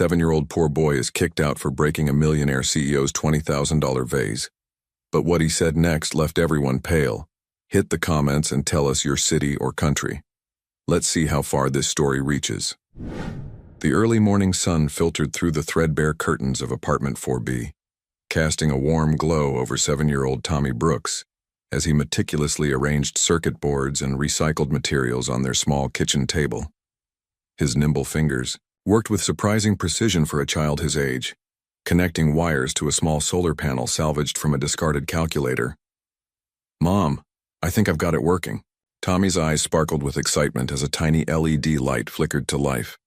7-year-old poor boy is kicked out for breaking a millionaire CEO's $20,000 vase. But what he said next left everyone pale. Hit the comments and tell us your city or country. Let's see how far this story reaches. The early morning sun filtered through the threadbare curtains of apartment 4B, casting a warm glow over 7-year-old Tommy Brooks as he meticulously arranged circuit boards and recycled materials on their small kitchen table. His nimble fingers worked with surprising precision for a child his age, connecting wires to a small solar panel salvaged from a discarded calculator. "Mom, I think I've got it working." Tommy's eyes sparkled with excitement as a tiny LED light flickered to life.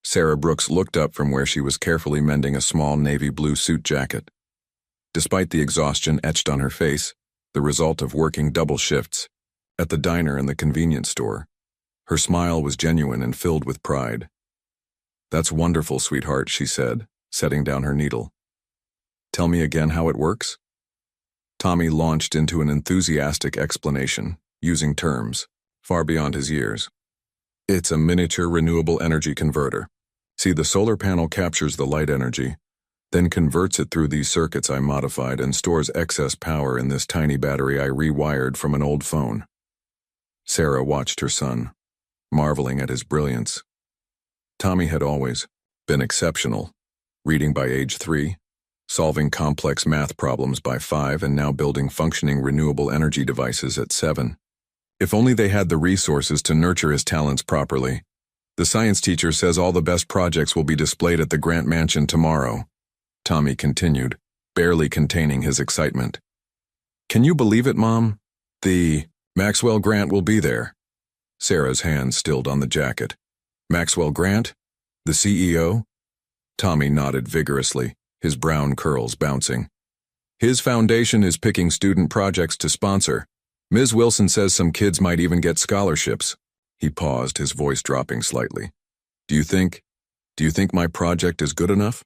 Sarah Brooks looked up from where she was carefully mending a small navy blue suit jacket. Despite the exhaustion etched on her face, the result of working double shifts at the diner and the convenience store, her smile was genuine and filled with pride. "That's wonderful, sweetheart," she said, setting down her needle. "Tell me again how it works?" Tommy launched into an enthusiastic explanation, using terms far beyond his years. "It's a miniature renewable energy converter. See, the solar panel captures the light energy, then converts it through these circuits I modified and stores excess power in this tiny battery I rewired from an old phone." Sarah watched her son, marveling at his brilliance. Tommy had always been exceptional, reading by age 3, solving complex math problems by 5, and now building functioning renewable energy devices at 7. If only they had the resources to nurture his talents properly. "The science teacher says all the best projects will be displayed at the Grant Mansion tomorrow," Tommy continued, barely containing his excitement. "Can you believe it, Mom? The Maxwell Grant will be there." Sarah's hand stilled on the jacket. "Maxwell Grant? The CEO?" Tommy nodded vigorously, his brown curls bouncing. "His foundation is picking student projects to sponsor. Ms. Wilson says some kids might even get scholarships." He paused, his voice dropping slightly. Do you think my project is good enough?"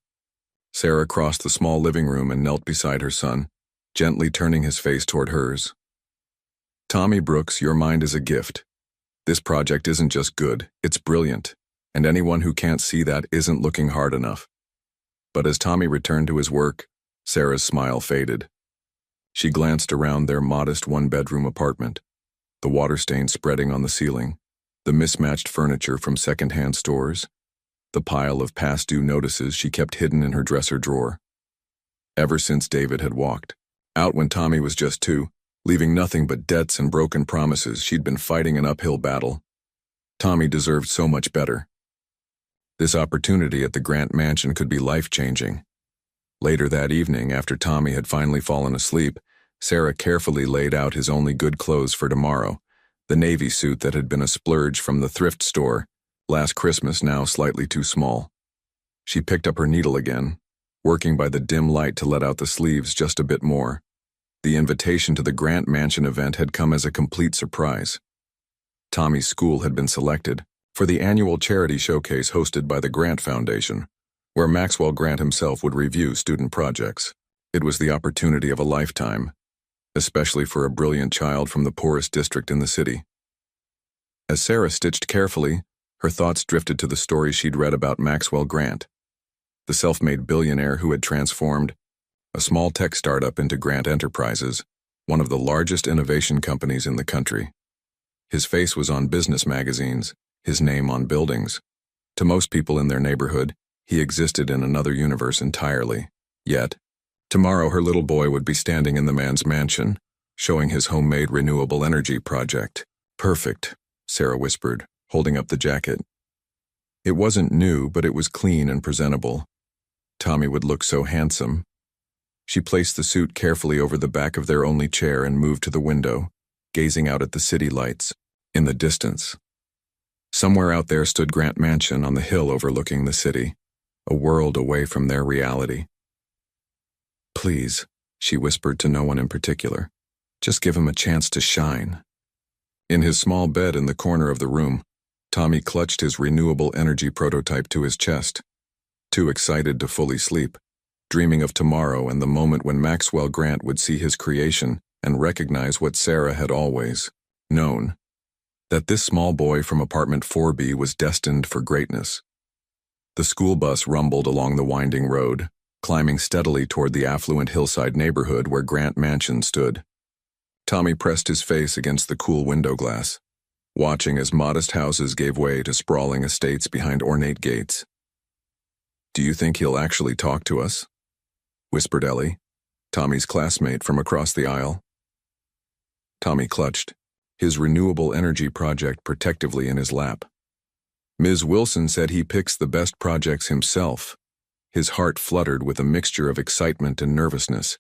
Sarah crossed the small living room and knelt beside her son, gently turning his face toward hers. "Tommy Brooks, your mind is a gift. This project isn't just good, it's brilliant, and anyone who can't see that isn't looking hard enough." But as Tommy returned to his work, Sarah's smile faded. She glanced around their modest one-bedroom apartment, the water stains spreading on the ceiling, the mismatched furniture from second-hand stores, the pile of past-due notices she kept hidden in her dresser drawer. Ever since David had walked out when Tommy was just 2, leaving nothing but debts and broken promises, she'd been fighting an uphill battle. Tommy deserved so much better. This opportunity at the Grant Mansion could be life-changing. Later that evening, after Tommy had finally fallen asleep, Sarah carefully laid out his only good clothes for tomorrow, the navy suit that had been a splurge from the thrift store last Christmas, now slightly too small. She picked up her needle again, working by the dim light to let out the sleeves just a bit more. The invitation to the Grant Mansion event had come as a complete surprise. Tommy's school had been selected for the annual charity showcase hosted by the Grant Foundation, where Maxwell Grant himself would review student projects. It was the opportunity of a lifetime, especially for a brilliant child from the poorest district in the city. As Sarah stitched carefully, her thoughts drifted to the story she'd read about Maxwell Grant, the self-made billionaire who had transformed a small tech startup into Grant Enterprises, one of the largest innovation companies in the country. His face was on business magazines, his name on buildings. To most people in their neighborhood, he existed in another universe entirely. Yet, tomorrow her little boy would be standing in the man's mansion, showing his homemade renewable energy project. "Perfect," Sarah whispered, holding up the jacket. It wasn't new, but it was clean and presentable. Tommy would look so handsome. She placed the suit carefully over the back of their only chair and moved to the window, gazing out at the city lights. In the distance, somewhere out there stood Grant Mansion on the hill overlooking the city, a world away from their reality. "Please," she whispered to no one in particular, "just give him a chance to shine." In his small bed in the corner of the room, Tommy clutched his renewable energy prototype to his chest, too excited to fully sleep, dreaming of tomorrow and the moment when Maxwell Grant would see his creation and recognize what Sarah had always known, that this small boy from apartment 4B was destined for greatness. The school bus rumbled along the winding road, climbing steadily toward the affluent hillside neighborhood where Grant Mansion stood. Tommy pressed his face against the cool window glass, watching as modest houses gave way to sprawling estates behind ornate gates. "Do you think he'll actually talk to us?" whispered Ellie, Tommy's classmate from across the aisle. Tommy clutched, his renewable energy project protectively in his lap. "Ms. Wilson said he picks the best projects himself." His heart fluttered with a mixture of excitement and nervousness.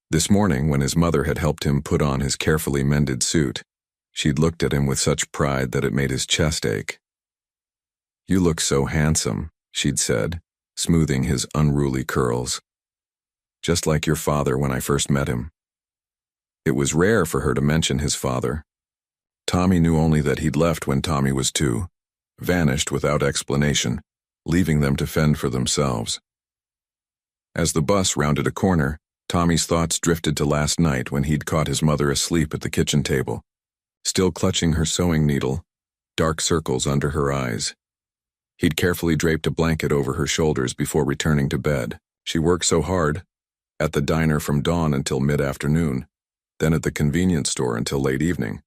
This morning, when his mother had helped him put on his carefully mended suit, she'd looked at him with such pride that it made his chest ache. "You look so handsome," she'd said, smoothing his unruly curls. "Just like your father when I first met him." It was rare for her to mention his father. Tommy knew only that he'd left when Tommy was 2, vanished without explanation, leaving them to fend for themselves. As the bus rounded a corner, Tommy's thoughts drifted to last night when he'd caught his mother asleep at the kitchen table, still clutching her sewing needle, dark circles under her eyes. He'd carefully draped a blanket over her shoulders before returning to bed. She worked so hard, at the diner from dawn until mid-afternoon, then at the convenience store until late evening.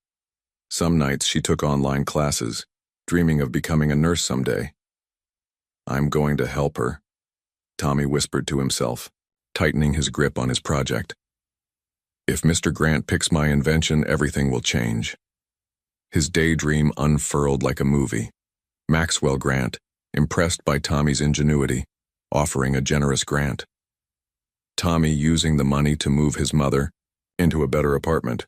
Some nights she took online classes, dreaming of becoming a nurse someday. "I'm going to help her," Tommy whispered to himself, tightening his grip on his project. "If Mr. Grant picks my invention, everything will change." His daydream unfurled like a movie. Maxwell Grant, impressed by Tommy's ingenuity, offering a generous grant. Tommy using the money to move his mother into a better apartment,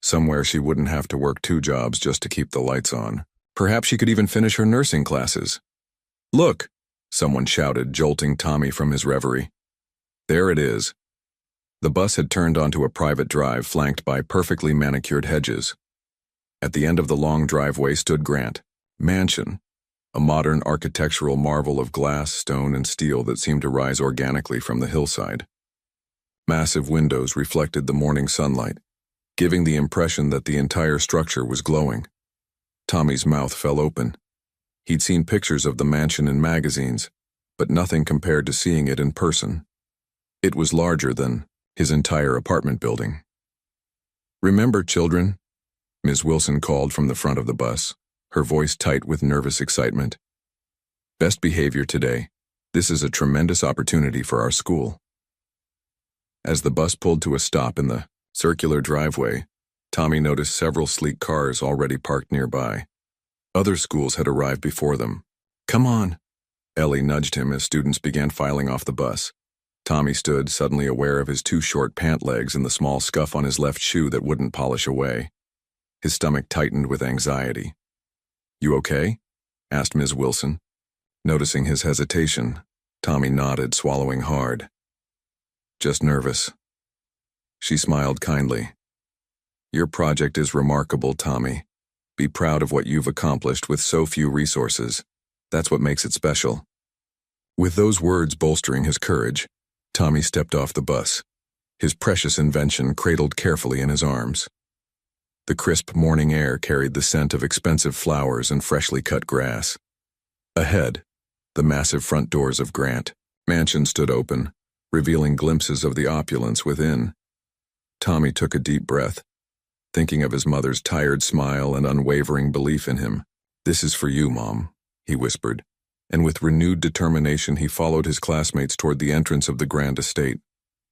somewhere she wouldn't have to work 2 jobs just to keep the lights on. Perhaps she could even finish her nursing classes. "Look!" someone shouted, jolting Tommy from his reverie. There it is. The bus had turned onto a private drive flanked by perfectly manicured hedges. At the end of the long driveway stood Grant Mansion, a modern architectural marvel of glass, stone, and steel that seemed to rise organically from the hillside. Massive windows reflected the morning sunlight, giving the impression that the entire structure was glowing. Tommy's mouth fell open. He'd seen pictures of the mansion in magazines, but nothing compared to seeing it in person. It was larger than his entire apartment building. "Remember, children," Ms. Wilson called from the front of the bus, her voice tight with nervous excitement. "Best behavior today. This is a tremendous opportunity for our school." As the bus pulled to a stop in the circular driveway, Tommy noticed several sleek cars already parked nearby. Other schools had arrived before them. "Come on," Ellie nudged him as students began filing off the bus. Tommy stood, suddenly aware of his 2 short pant legs and the small scuff on his left shoe that wouldn't polish away. His stomach tightened with anxiety. "You okay?" asked Ms. Wilson. Noticing his hesitation, Tommy nodded, swallowing hard. "Just nervous." She smiled kindly. "Your project is remarkable, Tommy. Be proud of what you've accomplished with so few resources. That's what makes it special." With those words bolstering his courage, Tommy stepped off the bus, his precious invention cradled carefully in his arms. The crisp morning air carried the scent of expensive flowers and freshly cut grass. Ahead, the massive front doors of Grant Mansion stood open, revealing glimpses of the opulence within. Tommy took a deep breath, thinking of his mother's tired smile and unwavering belief in him. "This is for you, Mom," he whispered, and with renewed determination he followed his classmates toward the entrance of the grand estate,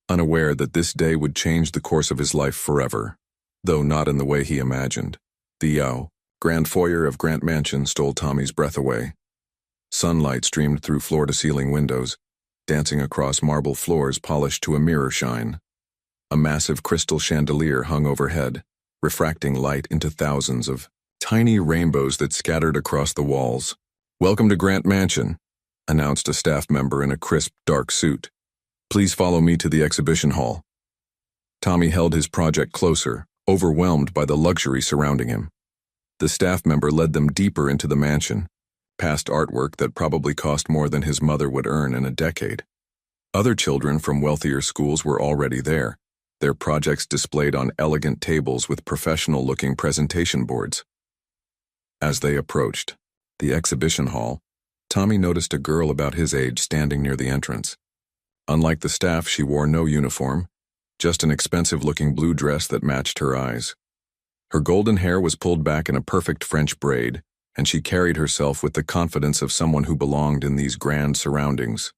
unaware that this day would change the course of his life forever, though not in the way he imagined. The grand foyer of Grant Mansion stole Tommy's breath away. Sunlight streamed through floor-to-ceiling windows, dancing across marble floors polished to a mirror shine. A massive crystal chandelier hung overhead, refracting light into thousands of tiny rainbows that scattered across the walls. "Welcome to Grant Mansion," announced a staff member in a crisp, dark suit. "Please follow me to the exhibition hall." Tommy held his project closer, overwhelmed by the luxury surrounding him. The staff member led them deeper into the mansion, past artwork that probably cost more than his mother would earn in a decade. Other children from wealthier schools were already there, their projects displayed on elegant tables with professional-looking presentation boards. As they approached the exhibition hall, Tommy noticed a girl about his age standing near the entrance. Unlike the staff, she wore no uniform, just an expensive-looking blue dress that matched her eyes. Her golden hair was pulled back in a perfect French braid, and she carried herself with the confidence of someone who belonged in these grand surroundings.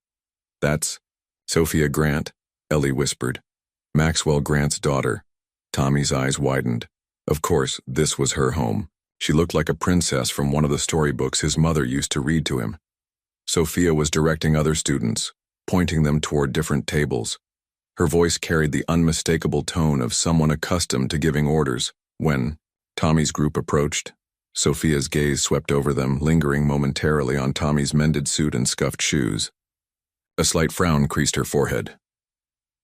"That's Sophia Grant," Ellie whispered. "Maxwell Grant's daughter." Tommy's eyes widened. Of course, this was her home. She looked like a princess from one of the storybooks his mother used to read to him. Sophia was directing other students, pointing them toward different tables. Her voice carried the unmistakable tone of someone accustomed to giving orders. When Tommy's group approached, Sophia's gaze swept over them, lingering momentarily on Tommy's mended suit and scuffed shoes. A slight frown creased her forehead.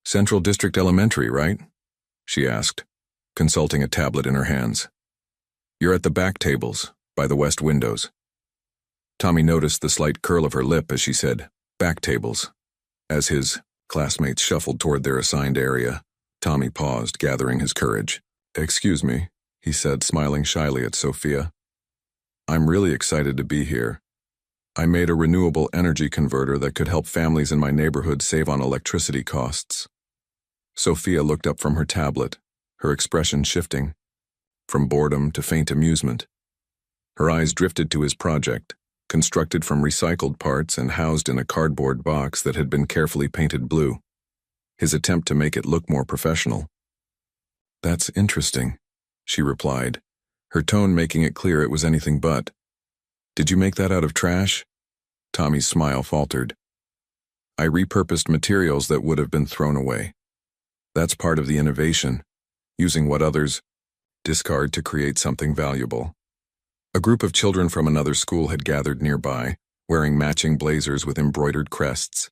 "Central District Elementary, right?" she asked, consulting a tablet in her hands. "You're at the back tables, by the west windows." Tommy noticed the slight curl of her lip as she said, "back tables." As his classmates shuffled toward their assigned area, Tommy paused, gathering his courage. "Excuse me," he said, smiling shyly at Sophia. "I'm really excited to be here. I made a renewable energy converter that could help families in my neighborhood save on electricity costs." Sophia looked up from her tablet, her expression shifting from boredom to faint amusement. Her eyes drifted to his project, constructed from recycled parts and housed in a cardboard box that had been carefully painted blue. His attempt to make it look more professional. "That's interesting," she replied, her tone making it clear it was anything but. "Did you make that out of trash?" Tommy's smile faltered. "I repurposed materials that would have been thrown away. That's part of the innovation, using what others discard to create something valuable." A group of children from another school had gathered nearby, wearing matching blazers with embroidered crests.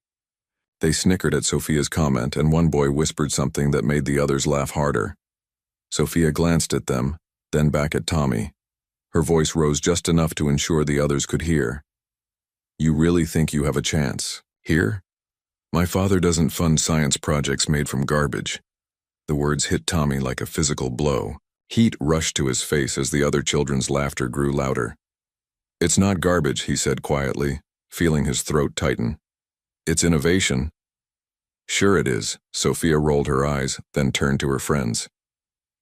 They snickered at Sophia's comment, and one boy whispered something that made the others laugh harder. Sophia glanced at them, then back at Tommy. Her voice rose just enough to ensure the others could hear. "You really think you have a chance here? My father doesn't fund science projects made from garbage." The words hit Tommy like a physical blow. Heat rushed to his face as the other children's laughter grew louder. "It's not garbage," he said quietly, feeling his throat tighten. "It's innovation." "Sure it is," Sophia rolled her eyes, then turned to her friends.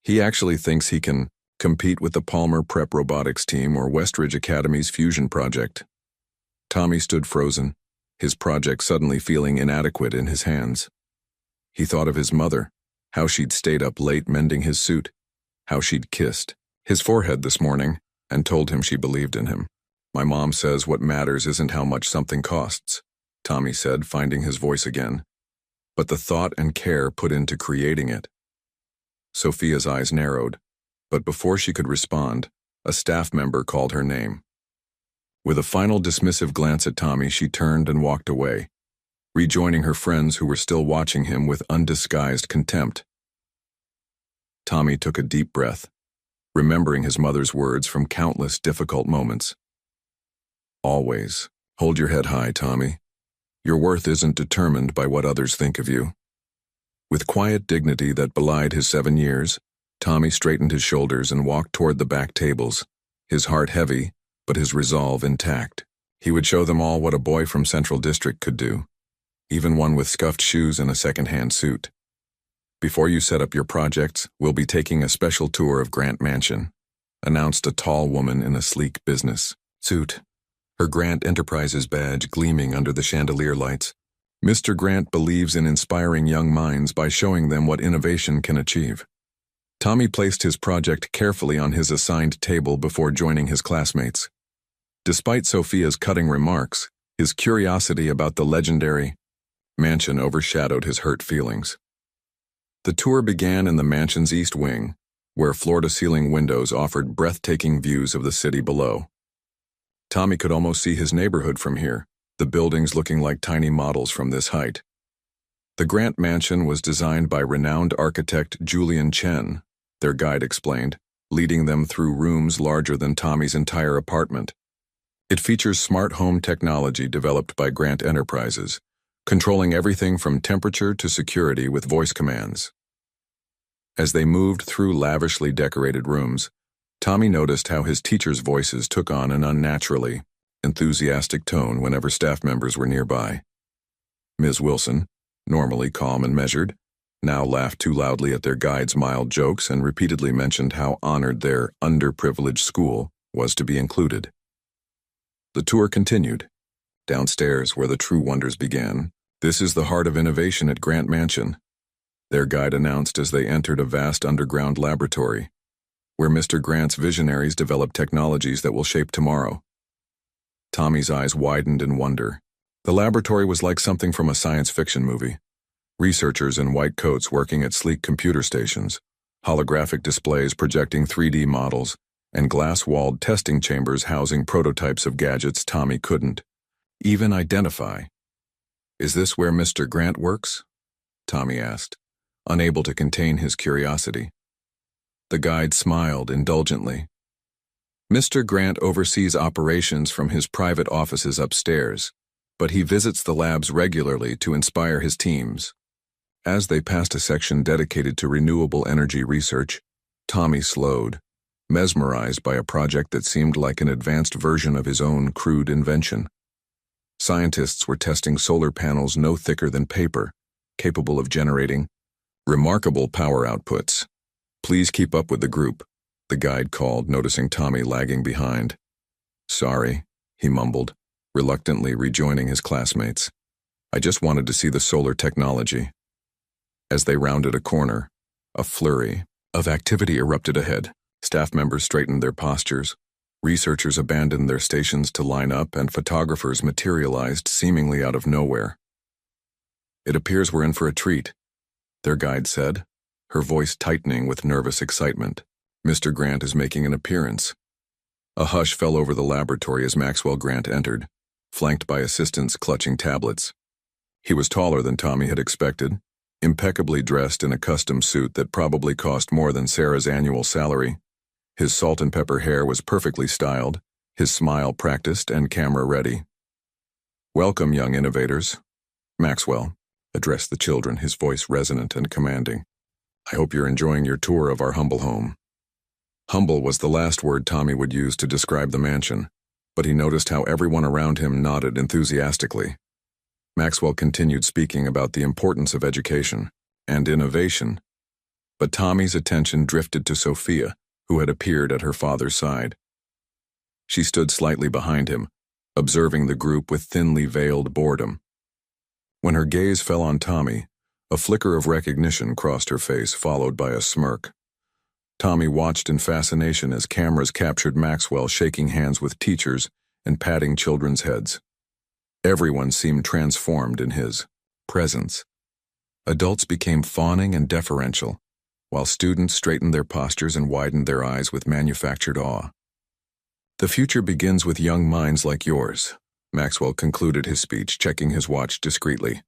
"He actually thinks he can compete with the Palmer Prep Robotics team or Westridge Academy's fusion project." Tommy stood frozen, his project suddenly feeling inadequate in his hands. He thought of his mother, how she'd stayed up late mending his suit, how she'd kissed his forehead this morning and told him she believed in him. "My mom says what matters isn't how much something costs," Tommy said, finding his voice again, "but the thought and care put into creating it." Sophia's eyes narrowed, but before she could respond, a staff member called her name. With a final dismissive glance at Tommy, she turned and walked away, rejoining her friends who were still watching him with undisguised contempt. Tommy took a deep breath, remembering his mother's words from countless difficult moments. "Always hold your head high, Tommy. Your worth isn't determined by what others think of you." With quiet dignity that belied his 7 years, Tommy straightened his shoulders and walked toward the back tables, his heart heavy, but his resolve intact. He would show them all what a boy from Central District could do, even one with scuffed shoes and a second-hand suit. "Before you set up your projects, we'll be taking a special tour of Grant Mansion," announced a tall woman in a sleek business suit, her Grant Enterprises badge gleaming under the chandelier lights. "Mr. Grant believes in inspiring young minds by showing them what innovation can achieve." Tommy placed his project carefully on his assigned table before joining his classmates. Despite Sophia's cutting remarks, his curiosity about the legendary mansion overshadowed his hurt feelings. The tour began in the mansion's east wing, where floor-to-ceiling windows offered breathtaking views of the city below. Tommy could almost see his neighborhood from here, the buildings looking like tiny models from this height. The Grant Mansion was designed by renowned architect Julian Chen, their guide explained, leading them through rooms larger than Tommy's entire apartment. It features smart home technology developed by Grant Enterprises, controlling everything from temperature to security with voice commands. As they moved through lavishly decorated rooms, Tommy noticed how his teachers' voices took on an unnaturally enthusiastic tone whenever staff members were nearby. Ms. Wilson, normally calm and measured, now laughed too loudly at their guide's mild jokes and repeatedly mentioned how honored their underprivileged school was to be included. The tour continued. Downstairs, where the true wonders began. "This is the heart of innovation at Grant Mansion," their guide announced as they entered a vast underground laboratory, where Mr. Grant's visionaries developed technologies that will shape tomorrow. Tommy's eyes widened in wonder. The laboratory was like something from a science fiction movie. Researchers in white coats working at sleek computer stations, holographic displays projecting 3D models, and glass-walled testing chambers housing prototypes of gadgets Tommy couldn't even identify. "Is this where Mr. Grant works?" Tommy asked, unable to contain his curiosity. The guide smiled indulgently. "Mr. Grant oversees operations from his private offices upstairs, but he visits the labs regularly to inspire his teams." As they passed a section dedicated to renewable energy research, Tommy slowed, mesmerized by a project that seemed like an advanced version of his own crude invention. Scientists were testing solar panels no thicker than paper, capable of generating remarkable power outputs. "Please keep up with the group," the guide called, noticing Tommy lagging behind. "Sorry," he mumbled, reluctantly rejoining his classmates. "I just wanted to see the solar technology." As they rounded a corner, a flurry of activity erupted ahead. Staff members straightened their postures, researchers abandoned their stations to line up, and photographers materialized seemingly out of nowhere. "It appears we're in for a treat," their guide said, her voice tightening with nervous excitement. "Mr. Grant is making an appearance." A hush fell over the laboratory as Maxwell Grant entered, flanked by assistants clutching tablets. He was taller than Tommy had expected, impeccably dressed in a custom suit that probably cost more than Sarah's annual salary. His salt and pepper hair was perfectly styled, his smile practiced and camera-ready. "Welcome, young innovators." Maxwell addressed the children, his voice resonant and commanding. "I hope you're enjoying your tour of our humble home." Humble was the last word Tommy would use to describe the mansion, but he noticed how everyone around him nodded enthusiastically. Maxwell continued speaking about the importance of education and innovation, but Tommy's attention drifted to Sophia, who had appeared at her father's side. She stood slightly behind him, observing the group with thinly veiled boredom. When her gaze fell on Tommy, a flicker of recognition crossed her face, followed by a smirk. Tommy watched in fascination as cameras captured Maxwell shaking hands with teachers and patting children's heads. Everyone seemed transformed in his presence. Adults became fawning and deferential, while students straightened their postures and widened their eyes with manufactured awe. "The future begins with young minds like yours," Maxwell concluded his speech, checking his watch discreetly.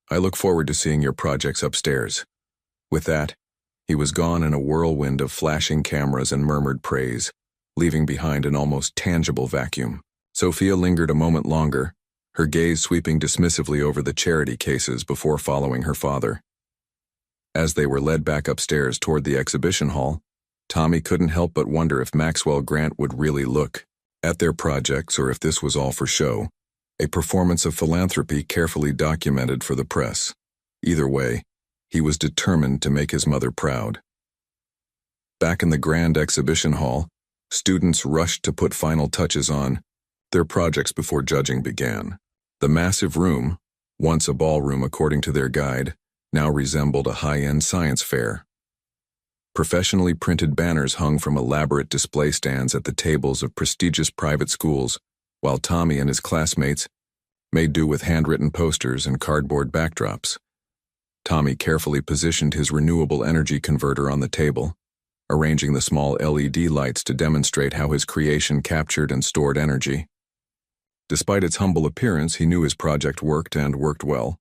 "I look forward to seeing your projects upstairs." With that, he was gone in a whirlwind of flashing cameras and murmured praise, leaving behind an almost tangible vacuum. Sophia lingered a moment longer, her gaze sweeping dismissively over the charity cases before following her father. As they were led back upstairs toward the exhibition hall, Tommy couldn't help but wonder if Maxwell Grant would really look at their projects or if this was all for show, a performance of philanthropy carefully documented for the press. Either way, he was determined to make his mother proud. Back in the grand exhibition hall, students rushed to put final touches on their projects before judging began. The massive room, once a ballroom according to their guide, now resembled a high-end science fair. Professionally printed banners hung from elaborate display stands at the tables of prestigious private schools, while Tommy and his classmates made do with handwritten posters and cardboard backdrops. Tommy carefully positioned his renewable energy converter on the table, arranging the small LED lights to demonstrate how his creation captured and stored energy. Despite its humble appearance, he knew his project worked and worked well.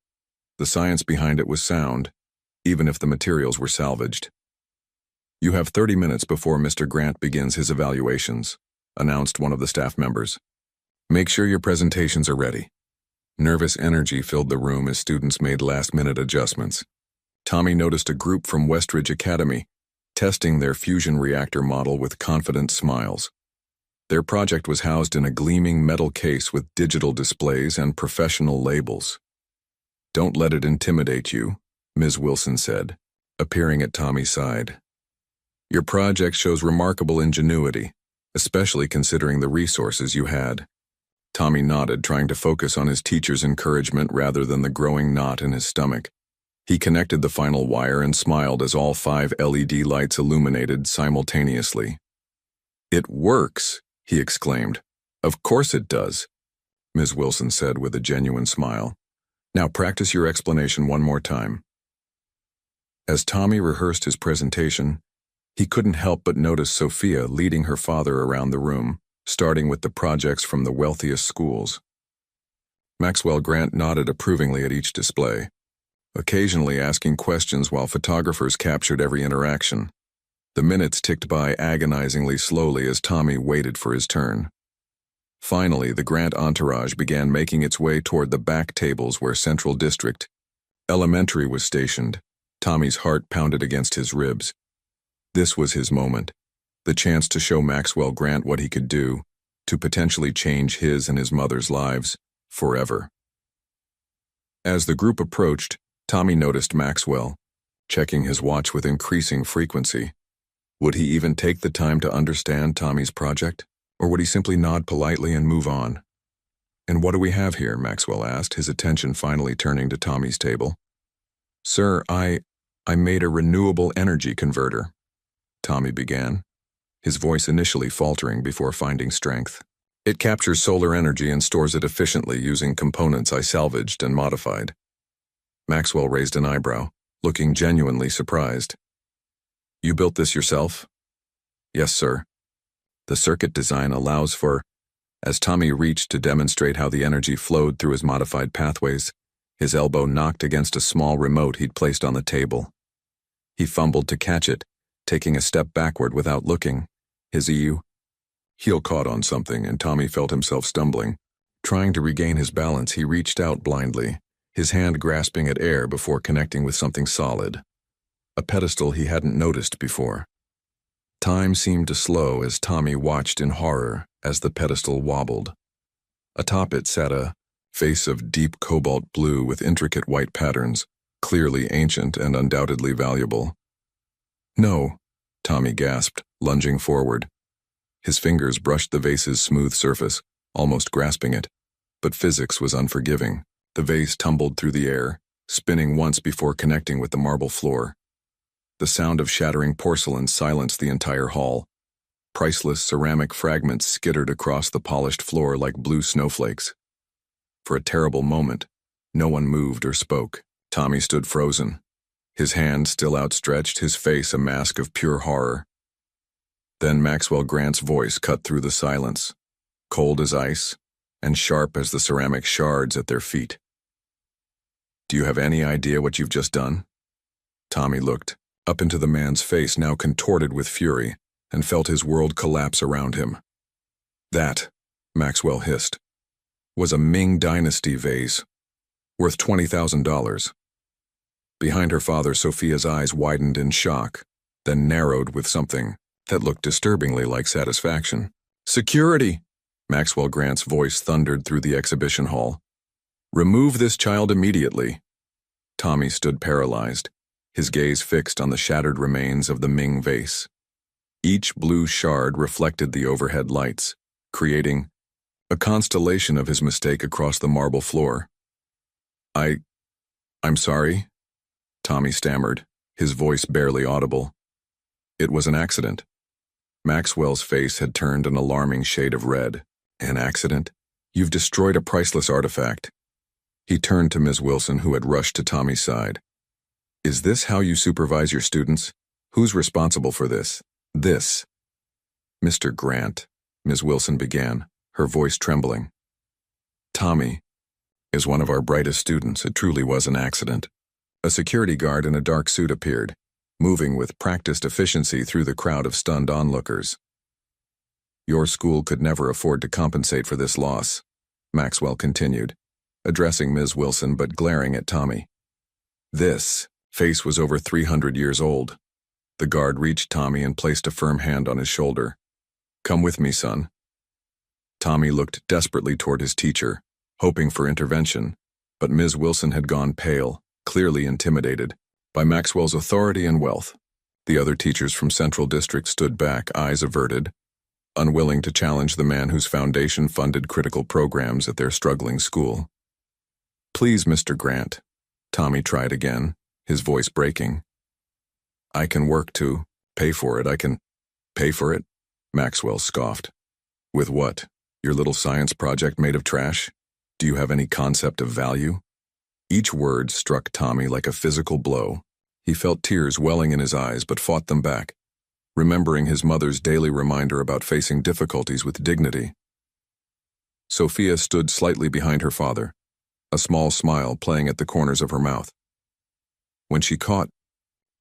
The science behind it was sound, even if the materials were salvaged. "You have 30 minutes before Mr. Grant begins his evaluations," announced one of the staff members. "Make sure your presentations are ready." Nervous energy filled the room as students made last-minute adjustments. Tommy noticed a group from Westridge Academy testing their fusion reactor model with confident smiles. Their project was housed in a gleaming metal case with digital displays and professional labels. "Don't let it intimidate you," Ms. Wilson said, appearing at Tommy's side. "Your project shows remarkable ingenuity, especially considering the resources you had." Tommy nodded, trying to focus on his teacher's encouragement rather than the growing knot in his stomach. He connected the final wire and smiled as all 5 LED lights illuminated simultaneously. "It works!" he exclaimed. "Of course it does," Ms. Wilson said with a genuine smile. "Now practice your explanation one more time." As Tommy rehearsed his presentation, he couldn't help but notice Sophia leading her father around the room, starting with the projects from the wealthiest schools. Maxwell Grant nodded approvingly at each display, occasionally asking questions while photographers captured every interaction. The minutes ticked by agonizingly slowly as Tommy waited for his turn. Finally, the Grant entourage began making its way toward the back tables where Central District Elementary was stationed. Tommy's heart pounded against his ribs. This was his moment, the chance to show Maxwell Grant what he could do, to potentially change his and his mother's lives forever. As the group approached, Tommy noticed Maxwell, checking his watch with increasing frequency. Would he even take the time to understand Tommy's project, or would he simply nod politely and move on? "And what do we have here?" Maxwell asked, his attention finally turning to Tommy's table. "Sir, I made a renewable energy converter," Tommy began, his voice initially faltering before finding strength. "It captures solar energy and stores it efficiently using components I salvaged and modified." Maxwell raised an eyebrow, looking genuinely surprised. "You built this yourself?" "Yes, sir. The circuit design allows for..." As Tommy reached to demonstrate how the energy flowed through his modified pathways, his elbow knocked against a small remote he'd placed on the table. He fumbled to catch it, taking a step backward without looking. His heel caught on something, and Tommy felt himself stumbling. Trying to regain his balance, he reached out blindly, his hand grasping at air before connecting with something solid. A pedestal he hadn't noticed before. Time seemed to slow as Tommy watched in horror as the pedestal wobbled. Atop it sat a face of deep cobalt blue with intricate white patterns, clearly ancient and undoubtedly valuable. "No," Tommy gasped, lunging forward. His fingers brushed the vase's smooth surface, almost grasping it, but physics was unforgiving. The vase tumbled through the air, spinning once before connecting with the marble floor. The sound of shattering porcelain silenced the entire hall. Priceless ceramic fragments skittered across the polished floor like blue snowflakes. For a terrible moment, no one moved or spoke. Tommy stood frozen, his hand still outstretched, his face a mask of pure horror. Then Maxwell Grant's voice cut through the silence, cold as ice and sharp as the ceramic shards at their feet. "Do you have any idea what you've just done?" Tommy looked up into the man's face, now contorted with fury, and felt his world collapse around him. "That," Maxwell hissed, "was a Ming Dynasty vase, worth $20,000. Behind her father, Sophia's eyes widened in shock, then narrowed with something that looked disturbingly like satisfaction. "Security!" Maxwell Grant's voice thundered through the exhibition hall. "Remove this child immediately." Tommy stood paralyzed, his gaze fixed on the shattered remains of the Ming vase. Each blue shard reflected the overhead lights, creating a constellation of his mistake across the marble floor. I'm sorry," Tommy stammered, his voice barely audible. "It was an accident." Maxwell's face had turned an alarming shade of red. "An accident? You've destroyed a priceless artifact." He turned to Ms. Wilson, who had rushed to Tommy's side. "Is this how you supervise your students? Who's responsible for this? Mr. Grant," Ms. Wilson began, her voice trembling. "Tommy is one of our brightest students. It truly was an accident." A security guard in a dark suit appeared, moving with practiced efficiency through the crowd of stunned onlookers. "Your school could never afford to compensate for this loss," Maxwell continued, addressing Ms. Wilson but glaring at Tommy. This face was over 300 years old. The guard reached Tommy and placed a firm hand on his shoulder. "Come with me, son. Tommy looked desperately toward his teacher, hoping for intervention, but Ms. Wilson had gone pale, clearly intimidated by Maxwell's authority and wealth. The other teachers from Central District stood back, eyes averted, unwilling to challenge the man whose foundation funded critical programs at their struggling school. "Please, Mr. Grant," Tommy tried again, his voice breaking. "I can work to pay for it. I can pay for it," Maxwell scoffed. "With what? Your little science project made of trash? Do you have any concept of value?" Each word struck Tommy like a physical blow. He felt tears welling in his eyes but fought them back, remembering his mother's daily reminder about facing difficulties with dignity. Sophia stood slightly behind her father, a small smile playing at the corners of her mouth. When she caught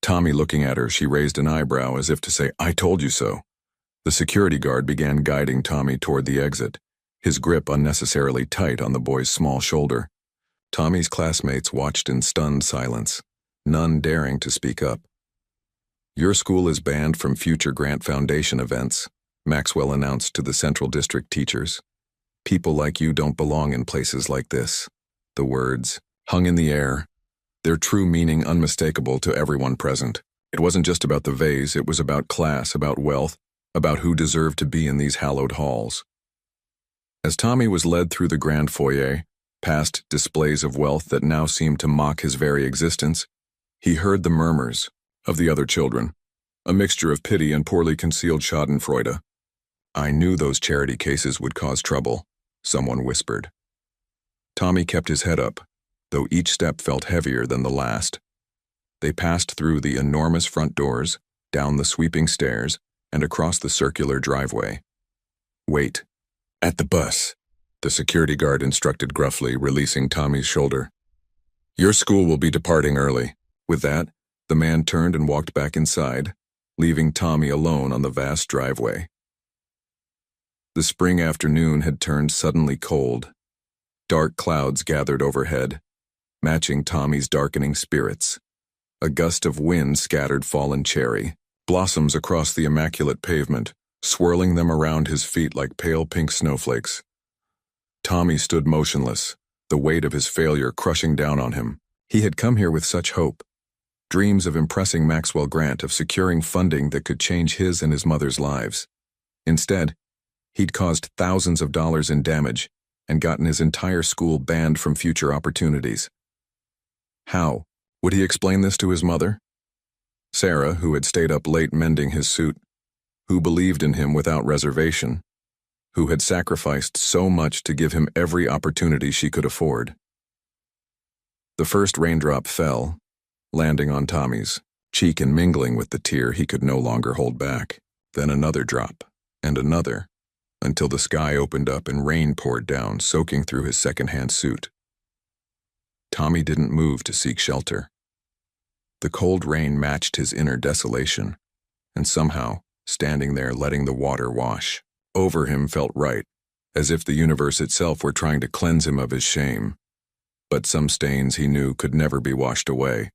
Tommy looking at her, she raised an eyebrow as if to say, "I told you so." The security guard began guiding Tommy toward the exit, his grip unnecessarily tight on the boy's small shoulder. Tommy's classmates watched in stunned silence, none daring to speak up. "Your school is banned from future Grant Foundation events," Maxwell announced to the Central District teachers. "People like you don't belong in places like this." The words hung in the air, their true meaning unmistakable to everyone present. It wasn't just about the vase, it was about class, about wealth, about who deserved to be in these hallowed halls. As Tommy was led through the grand foyer, past displays of wealth that now seemed to mock his very existence, he heard the murmurs of the other children, a mixture of pity and poorly concealed schadenfreude. "I knew those charity cases would cause trouble," someone whispered. Tommy kept his head up, though each step felt heavier than the last. They passed through the enormous front doors, down the sweeping stairs, and across the circular driveway. "Wait. At the bus," the security guard instructed gruffly, releasing Tommy's shoulder. "Your school will be departing early." With that, the man turned and walked back inside, leaving Tommy alone on the vast driveway. The spring afternoon had turned suddenly cold. Dark clouds gathered overhead, matching Tommy's darkening spirits. A gust of wind scattered fallen cherry blossoms across the immaculate pavement, swirling them around his feet like pale pink snowflakes. Tommy stood motionless, the weight of his failure crushing down on him. He had come here with such hope, dreams of impressing Maxwell Grant, of securing funding that could change his and his mother's lives. Instead, he'd caused thousands of dollars in damage and gotten his entire school banned from future opportunities. How would he explain this to his mother? Sarah, who had stayed up late mending his suit, who believed in him without reservation, who had sacrificed so much to give him every opportunity she could afford. The first raindrop fell, landing on Tommy's cheek and mingling with the tear he could no longer hold back. Then another drop, and another, until the sky opened up and rain poured down, soaking through his second-hand suit. Tommy didn't move to seek shelter. The cold rain matched his inner desolation, and somehow, standing there letting the water wash over him felt right, as if the universe itself were trying to cleanse him of his shame. But some stains he knew could never be washed away.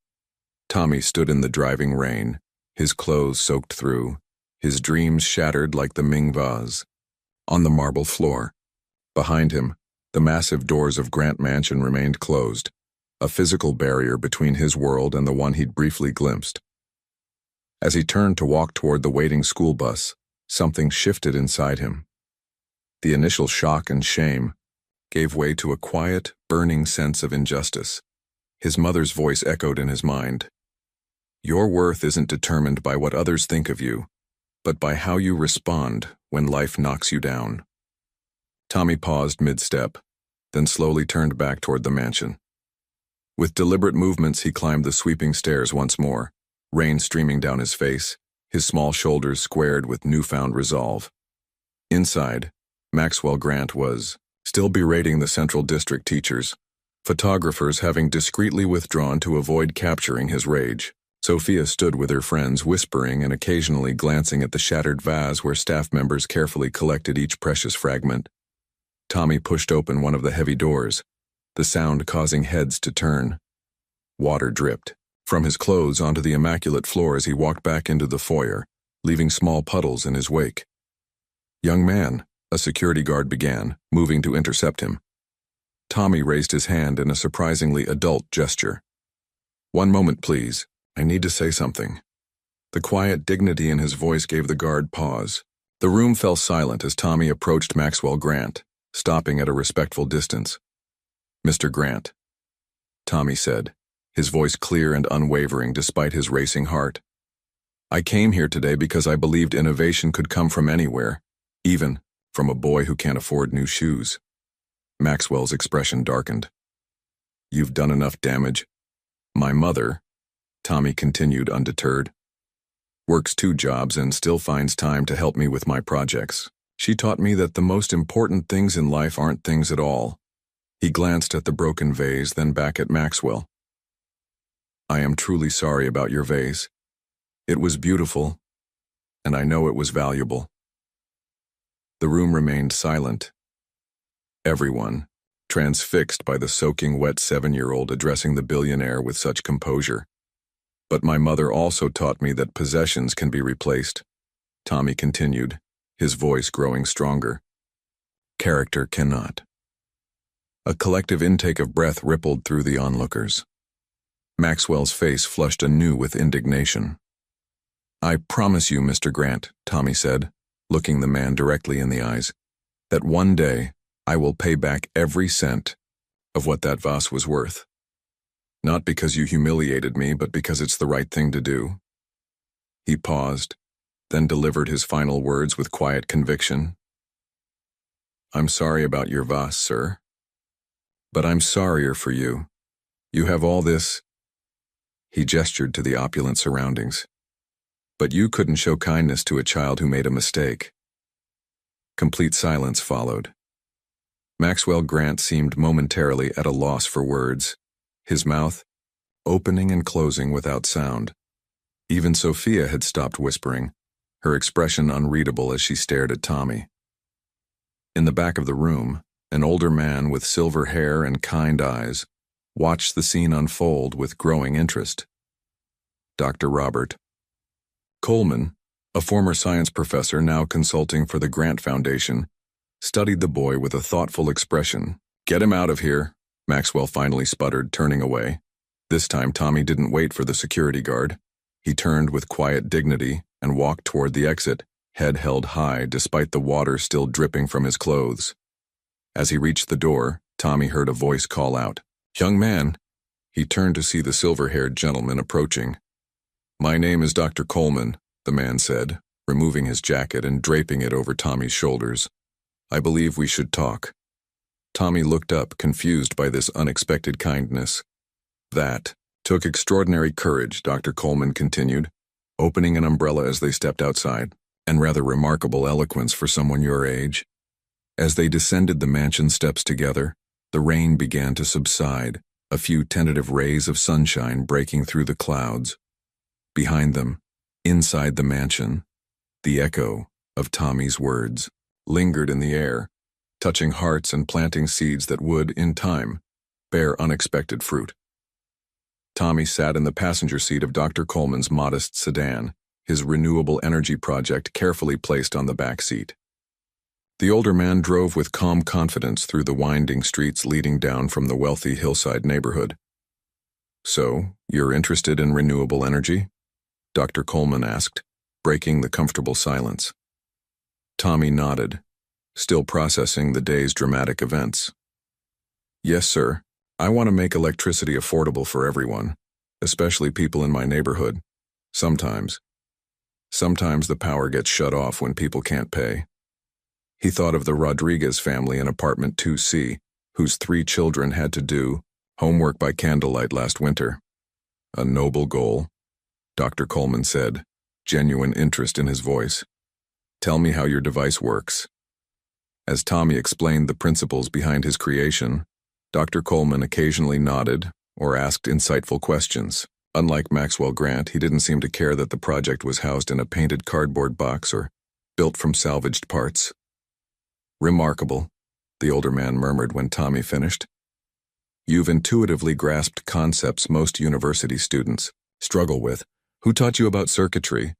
Tommy stood in the driving rain, his clothes soaked through, his dreams shattered like the Ming vase. On the marble floor, behind him, the massive doors of Grant Mansion remained closed, a physical barrier between his world and the one he'd briefly glimpsed. As he turned to walk toward the waiting school bus, something shifted inside him. The initial shock and shame gave way to a quiet, burning sense of injustice. His mother's voice echoed in his mind. "Your worth isn't determined by what others think of you, but by how you respond when life knocks you down." Tommy paused mid-step, then slowly turned back toward the mansion. With deliberate movements, he climbed the sweeping stairs once more, rain streaming down his face, his small shoulders squared with newfound resolve. Inside, Maxwell Grant was still berating the Central District teachers, photographers having discreetly withdrawn to avoid capturing his rage. Sophia stood with her friends, whispering and occasionally glancing at the shattered vase where staff members carefully collected each precious fragment. Tommy pushed open one of the heavy doors, the sound causing heads to turn. Water dripped from his clothes onto the immaculate floor as he walked back into the foyer, leaving small puddles in his wake. "Young man," A security guard began, moving to intercept him. Tommy raised his hand in a surprisingly adult gesture. "One moment, please. I need to say something." The quiet dignity in his voice gave the guard pause. The room fell silent as Tommy approached Maxwell Grant, stopping at a respectful distance. "Mr. Grant," Tommy said, his voice clear and unwavering despite his racing heart. "I came here today because I believed innovation could come from anywhere, even from a boy who can't afford new shoes." Maxwell's expression darkened. "You've done enough damage. My mother," Tommy continued undeterred, "works 2 jobs and still finds time to help me with my projects. She taught me that the most important things in life aren't things at all." He glanced at the broken vase, then back at Maxwell. "I am truly sorry about your vase. It was beautiful, and I know it was valuable." The room remained silent. Everyone, transfixed by the soaking wet 7-year-old addressing the billionaire with such composure. "But my mother also taught me that possessions can be replaced," Tommy continued, his voice growing stronger. "Character cannot." A collective intake of breath rippled through the onlookers. Maxwell's face flushed anew with indignation. "I promise you, Mr. Grant," Tommy said, looking the man directly in the eyes, "that one day I will pay back every cent of what that vase was worth. Not because you humiliated me, but because it's the right thing to do." He paused, then delivered his final words with quiet conviction. "I'm sorry about your vase, sir. But I'm sorrier for you. You have all this." He gestured to the opulent surroundings. "But you couldn't show kindness to a child who made a mistake." Complete silence followed. Maxwell Grant seemed momentarily at a loss for words, his mouth opening and closing without sound. Even Sophia had stopped whispering, her expression unreadable as she stared at Tommy. In the back of the room, an older man with silver hair and kind eyes watched the scene unfold with growing interest. Dr. Robert Coleman, a former science professor now consulting for the Grant Foundation, studied the boy with a thoughtful expression. "Get him out of here," Maxwell finally sputtered, turning away. This time Tommy didn't wait for the security guard. He turned with quiet dignity and walked toward the exit, head held high despite the water still dripping from his clothes. As he reached the door, Tommy heard a voice call out, "Young man." He turned to see the silver-haired gentleman approaching. "My name is Dr. Coleman," the man said, removing his jacket and draping it over Tommy's shoulders. "I believe we should talk." Tommy looked up, confused by this unexpected kindness. "That took extraordinary courage," Dr. Coleman continued, opening an umbrella as they stepped outside, "and rather remarkable eloquence for someone your age." As they descended the mansion steps together, the rain began to subside, a few tentative rays of sunshine breaking through the clouds. Behind them, inside the mansion, the echo of Tommy's words lingered in the air, touching hearts and planting seeds that would, in time, bear unexpected fruit. Tommy sat in the passenger seat of Dr. Coleman's modest sedan, his renewable energy project carefully placed on the back seat. The older man drove with calm confidence through the winding streets leading down from the wealthy hillside neighborhood. "So, you're interested in renewable energy?" Dr. Coleman asked, breaking the comfortable silence. Tommy nodded, still processing the day's dramatic events. "Yes, sir. I want to make electricity affordable for everyone, especially people in my neighborhood. Sometimes the power gets shut off when people can't pay." He thought of the Rodriguez family in apartment 2C, whose 3 children had to do homework by candlelight last winter. "A noble goal," Dr. Coleman said, genuine interest in his voice. "Tell me how your device works." As Tommy explained the principles behind his creation, Dr. Coleman occasionally nodded or asked insightful questions. Unlike Maxwell Grant, he didn't seem to care that the project was housed in a painted cardboard box or built from salvaged parts. "Remarkable," the older man murmured when Tommy finished. "You've intuitively grasped concepts most university students struggle with. Who taught you about circuitry?"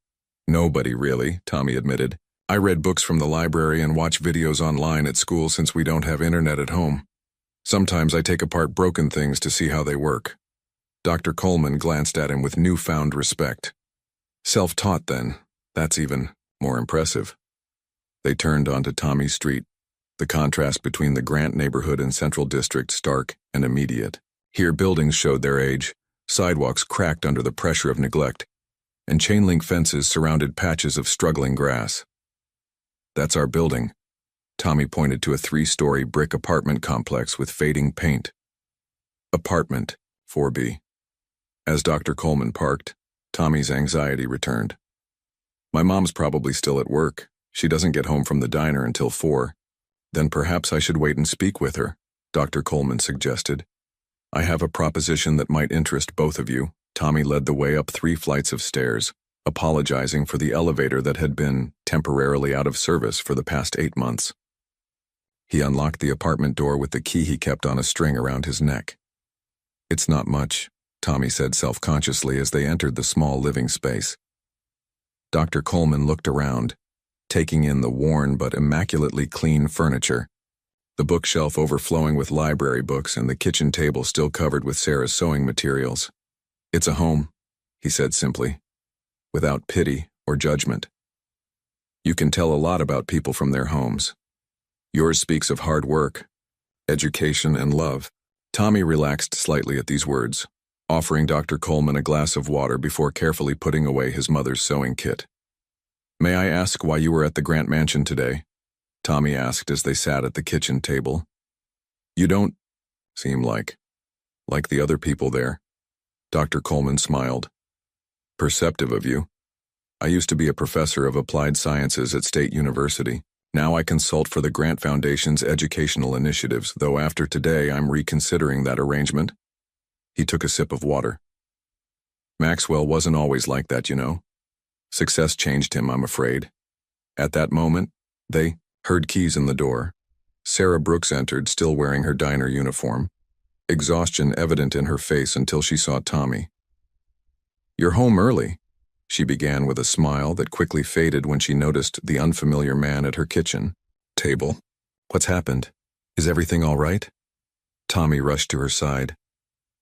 "Nobody, really," Tommy admitted. I read books from the library and watch videos online at school since we don't have internet at home. Sometimes I take apart broken things to see how they work. Dr. Coleman glanced at him with newfound respect. Self-taught, then. That's even more impressive. They turned onto Tommy Street. The contrast between the Grant neighborhood and Central District stark and immediate. Here buildings showed their age, sidewalks cracked under the pressure of neglect, and chain-link fences surrounded patches of struggling grass. That's our building. Tommy pointed to a 3-story brick apartment complex with fading paint. Apartment 4B. As Dr. Coleman parked, Tommy's anxiety returned. My mom's probably still at work. She doesn't get home from the diner until 4. Then perhaps I should wait and speak with her, Dr. Coleman suggested. I have a proposition that might interest both of you. Tommy led the way up 3 flights of stairs, apologizing for the elevator that had been temporarily out of service for the past 8 months. He unlocked the apartment door with the key he kept on a string around his neck. It's not much, Tommy said self-consciously as they entered the small living space. Dr. Coleman looked around, taking in the worn but immaculately clean furniture, the bookshelf overflowing with library books and the kitchen table still covered with Sarah's sewing materials. It's a home, he said simply, without pity or judgment. You can tell a lot about people from their homes. Yours speaks of hard work, education, and love. Tommy relaxed slightly at these words, offering Dr. Coleman a glass of water before carefully putting away his mother's sewing kit. May I ask why you were at the Grant mansion today? Tommy asked as they sat at the kitchen table. You don't seem like the other people there. Dr. Coleman smiled. Perceptive of you. I used to be a professor of applied sciences at State University. Now I consult for the Grant Foundation's educational initiatives, though after today I'm reconsidering that arrangement. He took a sip of water. Maxwell wasn't always like that, you know. Success changed him, I'm afraid. At that moment, they heard keys in the door. Sarah Brooks entered, still wearing her diner uniform, exhaustion evident in her face until she saw Tommy. You're home early, she began with a smile that quickly faded when she noticed the unfamiliar man at her kitchen table. What's happened? Is everything all right? Tommy rushed to her side.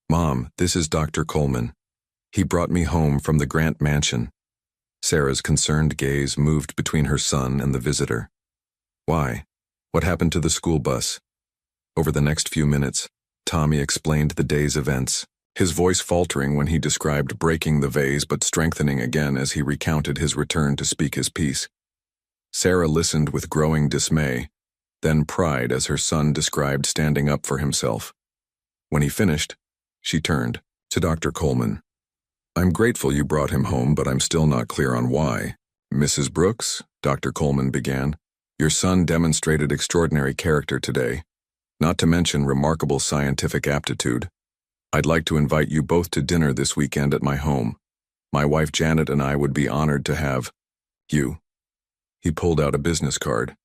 Mom, this is Dr. Coleman. He brought me home from the Grant mansion. Sarah's concerned gaze moved between her son and the visitor. Why? What happened to the school bus? Over the next few minutes, Tommy explained the day's events, his voice faltering when he described breaking the vase but strengthening again as he recounted his return to speak his piece. Sarah listened with growing dismay, then pride as her son described standing up for himself. When he finished, she turned to Dr. Coleman. I'm grateful you brought him home, but I'm still not clear on why. Mrs. Brooks, Dr. Coleman began, your son demonstrated extraordinary character today, not to mention remarkable scientific aptitude. I'd like to invite you both to dinner this weekend at my home. My wife Janet and I would be honored to have you. He pulled out a business card.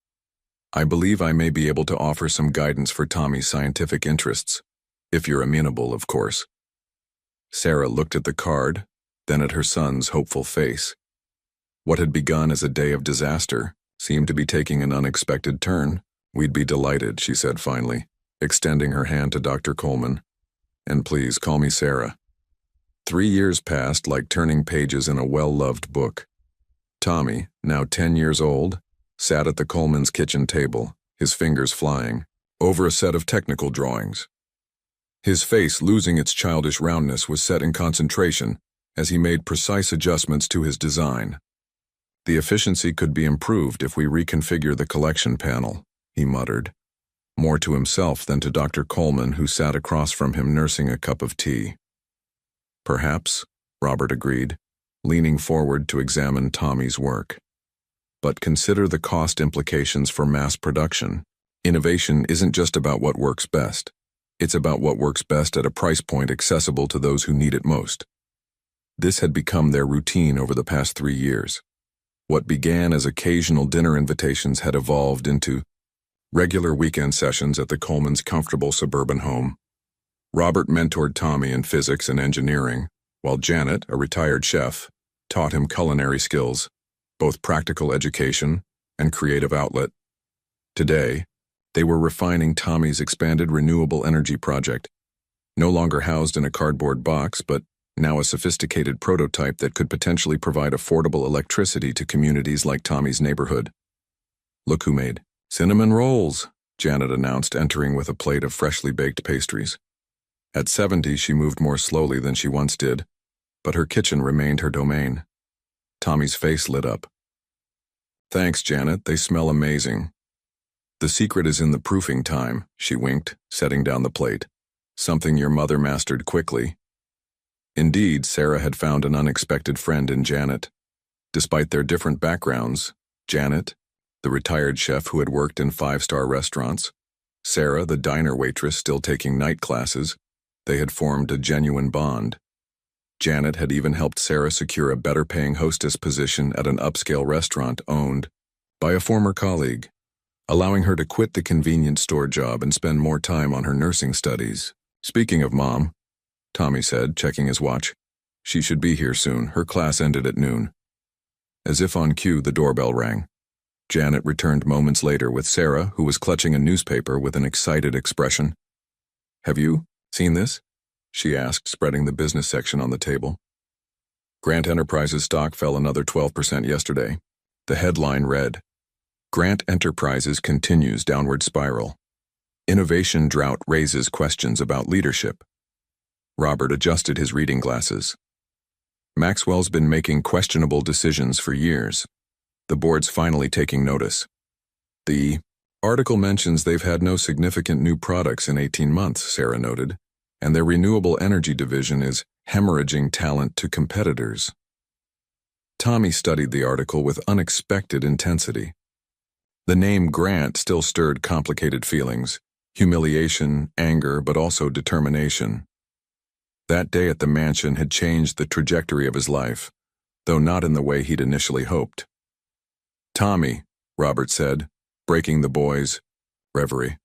I believe I may be able to offer some guidance for Tommy's scientific interests, if you're amenable, of course. Sarah looked at the card, then at her son's hopeful face. What had begun as a day of disaster seemed to be taking an unexpected turn. We'd be delighted, she said finally, extending her hand to Dr. Coleman. And please call me Sarah. 3 years passed like turning pages in a well-loved book. Tommy, now 10 years old, sat at the Coleman's kitchen table, his fingers flying, over a set of technical drawings. His face, losing its childish roundness, was set in concentration as he made precise adjustments to his design. The efficiency could be improved if we reconfigure the collection panel, he muttered, more to himself than to Dr. Coleman, who sat across from him nursing a cup of tea. Perhaps, Robert agreed, leaning forward to examine Tommy's work. But consider the cost implications for mass production. Innovation isn't just about what works best. It's about what works best at a price point accessible to those who need it most. This had become their routine over the past 3 years. What began as occasional dinner invitations had evolved into regular weekend sessions at the Coleman's comfortable suburban home. Robert mentored Tommy in physics and engineering, while Janet, a retired chef, taught him culinary skills, both practical education and creative outlet. Today, they were refining Tommy's expanded renewable energy project, no longer housed in a cardboard box, but now a sophisticated prototype that could potentially provide affordable electricity to communities like Tommy's neighborhood. "Look who made cinnamon rolls," Janet announced, entering with a plate of freshly baked pastries. At 70, she moved more slowly than she once did, but her kitchen remained her domain. Tommy's face lit up. "Thanks, Janet, they smell amazing." "The secret is in the proofing time," she winked, setting down the plate. "Something your mother mastered quickly." Indeed, Sarah had found an unexpected friend in Janet. Despite their different backgrounds, Janet, the retired chef who had worked in five-star restaurants, Sarah, the diner waitress still taking night classes, they had formed a genuine bond. Janet had even helped Sarah secure a better-paying hostess position at an upscale restaurant owned by a former colleague, allowing her to quit the convenience store job and spend more time on her nursing studies. "Speaking of Mom," Tommy said, checking his watch, "she should be here soon. Her class ended at noon." As if on cue, the doorbell rang. Janet returned moments later with Sarah, who was clutching a newspaper with an excited expression. "Have you seen this?" she asked, spreading the business section on the table. Grant Enterprises stock fell another 12% yesterday. The headline read, "Grant Enterprises continues downward spiral. Innovation drought raises questions about leadership." Robert adjusted his reading glasses. "Maxwell's been making questionable decisions for years. The board's finally taking notice. The article mentions they've had no significant new products in 18 months, Sarah noted, and their renewable energy division is hemorrhaging talent to competitors." Tommy studied the article with unexpected intensity. The name Grant still stirred complicated feelings, humiliation, anger, but also determination. That day at the mansion had changed the trajectory of his life, though not in the way he'd initially hoped. "Tommy," Robert said, breaking the boys' reverie,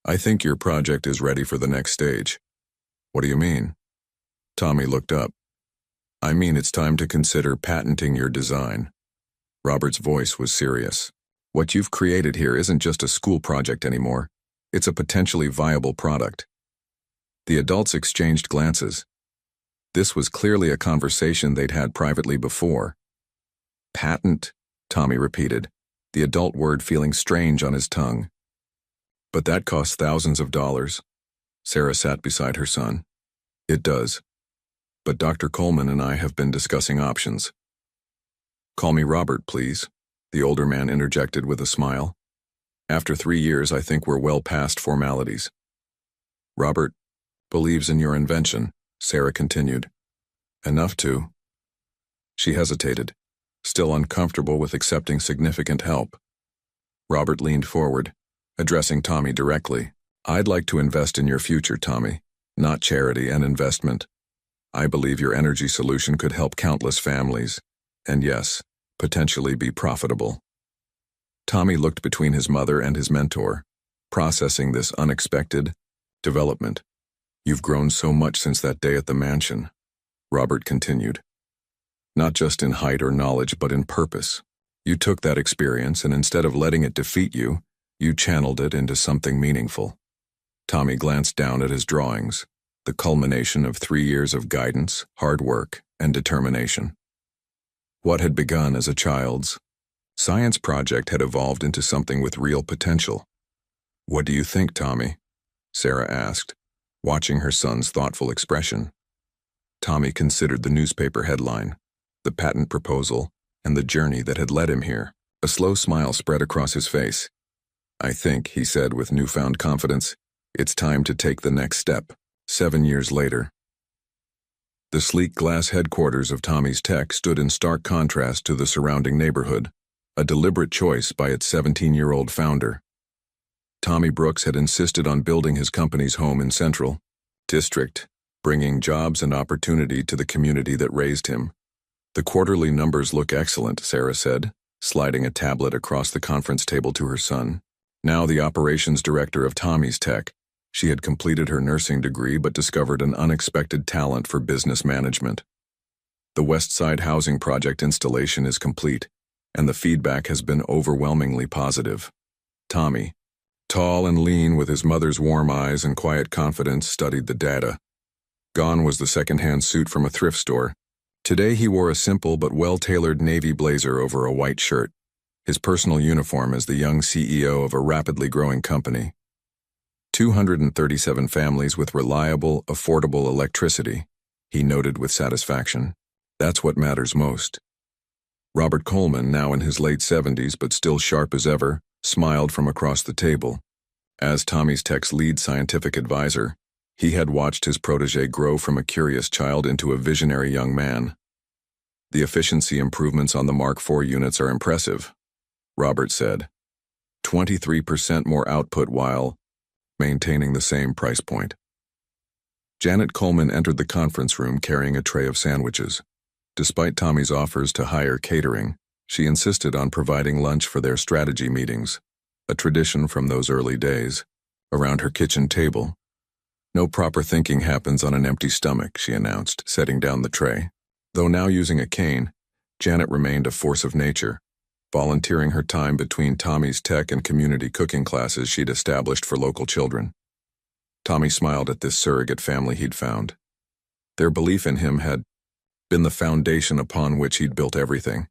"I think your project is ready for the next stage." "What do you mean?" Tommy looked up. "I mean it's time to consider patenting your design." Robert's voice was serious. "What you've created here isn't just a school project anymore. It's a potentially viable product." The adults exchanged glances. This was clearly a conversation they'd had privately before. "Patent?" Tommy repeated, the adult word feeling strange on his tongue. "But that costs thousands of dollars." Sarah sat beside her son. "It does. But Dr. Coleman and I have been discussing options." "Call me Robert, please," the older man interjected with a smile. "After 3 years, I think we're well past formalities." "Robert believes in your invention," Sarah continued. "Enough to." She hesitated, still uncomfortable with accepting significant help. Robert leaned forward, addressing Tommy directly. "I'd like to invest in your future, Tommy, not charity and investment. I believe your energy solution could help countless families, and yes, potentially be profitable." Tommy looked between his mother and his mentor, processing this unexpected development. "You've grown so much since that day at the mansion," Robert continued. "Not just in height or knowledge, but in purpose. You took that experience, and instead of letting it defeat you, you channeled it into something meaningful." Tommy glanced down at his drawings, the culmination of 3 years of guidance, hard work, and determination. What had begun as a child's science project had evolved into something with real potential. "What do you think, Tommy?" Sarah asked, watching her son's thoughtful expression. Tommy considered the newspaper headline, the patent proposal, and the journey that had led him here. A slow smile spread across his face. "I think," he said with newfound confidence, "it's time to take the next step." 7 years later. The sleek glass headquarters of Tommy's Tech stood in stark contrast to the surrounding neighborhood, a deliberate choice by its 17-year-old founder. Tommy Brooks had insisted on building his company's home in Central District, bringing jobs and opportunity to the community that raised him. "The quarterly numbers look excellent," Sarah said, sliding a tablet across the conference table to her son. Now the operations director of Tommy's Tech, she had completed her nursing degree but discovered an unexpected talent for business management. "The West Side housing project installation is complete. and the feedback has been overwhelmingly positive. Tommy, tall and lean with his mother's warm eyes and quiet confidence, studied the data. Gone was the second-hand suit from a thrift store. Today he wore a simple but well-tailored navy blazer over a white shirt, his personal uniform as the young CEO of a rapidly growing company. 237 families with reliable, affordable electricity, he noted with satisfaction. That's what matters most. Robert Coleman, now in his late 70s but still sharp as ever, smiled from across the table. As Tommy's Tech's lead scientific advisor, he had watched his protege grow from a curious child into a visionary young man. The efficiency improvements on the Mark IV units are impressive, Robert said. 23% more output while maintaining the same price point. Janet Coleman entered the conference room carrying a tray of sandwiches. Despite Tommy's offers to hire catering, she insisted on providing lunch for their strategy meetings, a tradition from those early days. Around her kitchen table, "No proper thinking happens on an empty stomach," she announced, setting down the tray. Though now using a cane, Janet remained a force of nature, volunteering her time between Tommy's Tech and community cooking classes she'd established for local children. Tommy smiled at this surrogate family he'd found. Their belief in him had been the foundation upon which he'd built everything.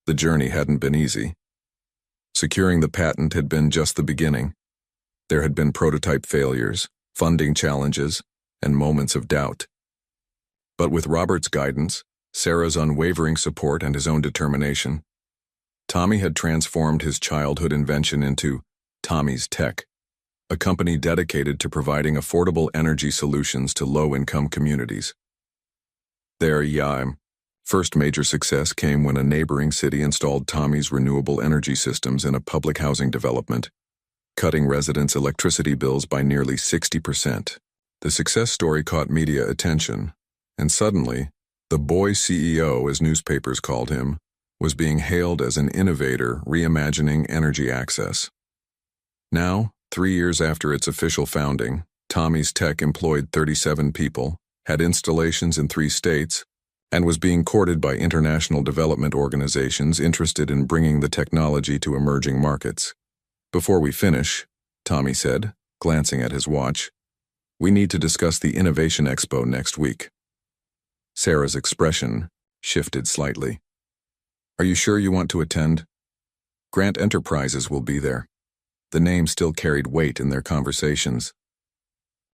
The journey hadn't been easy. Securing the patent had been just the beginning. There had been prototype failures, funding challenges, and moments of doubt. But with Robert's guidance, Sarah's unwavering support, and his own determination, Tommy had transformed his childhood invention into Tommy's Tech, a company dedicated to providing affordable energy solutions to low-income communities. Their first major success came when a neighboring city installed Tommy's renewable energy systems in a public housing development, cutting residents' electricity bills by nearly 60%. The success story caught media attention, and suddenly, the boy CEO, as newspapers called him, was being hailed as an innovator reimagining energy access. Now, 3 years after its official founding, Tommy's Tech employed 37 people, had installations in 3 states, and was being courted by international development organizations interested in bringing the technology to emerging markets. "Before we finish," Tommy said, glancing at his watch, "we need to discuss the Innovation Expo next week." Sarah's expression shifted slightly. "Are you sure you want to attend? Grant Enterprises will be there." The name still carried weight in their conversations.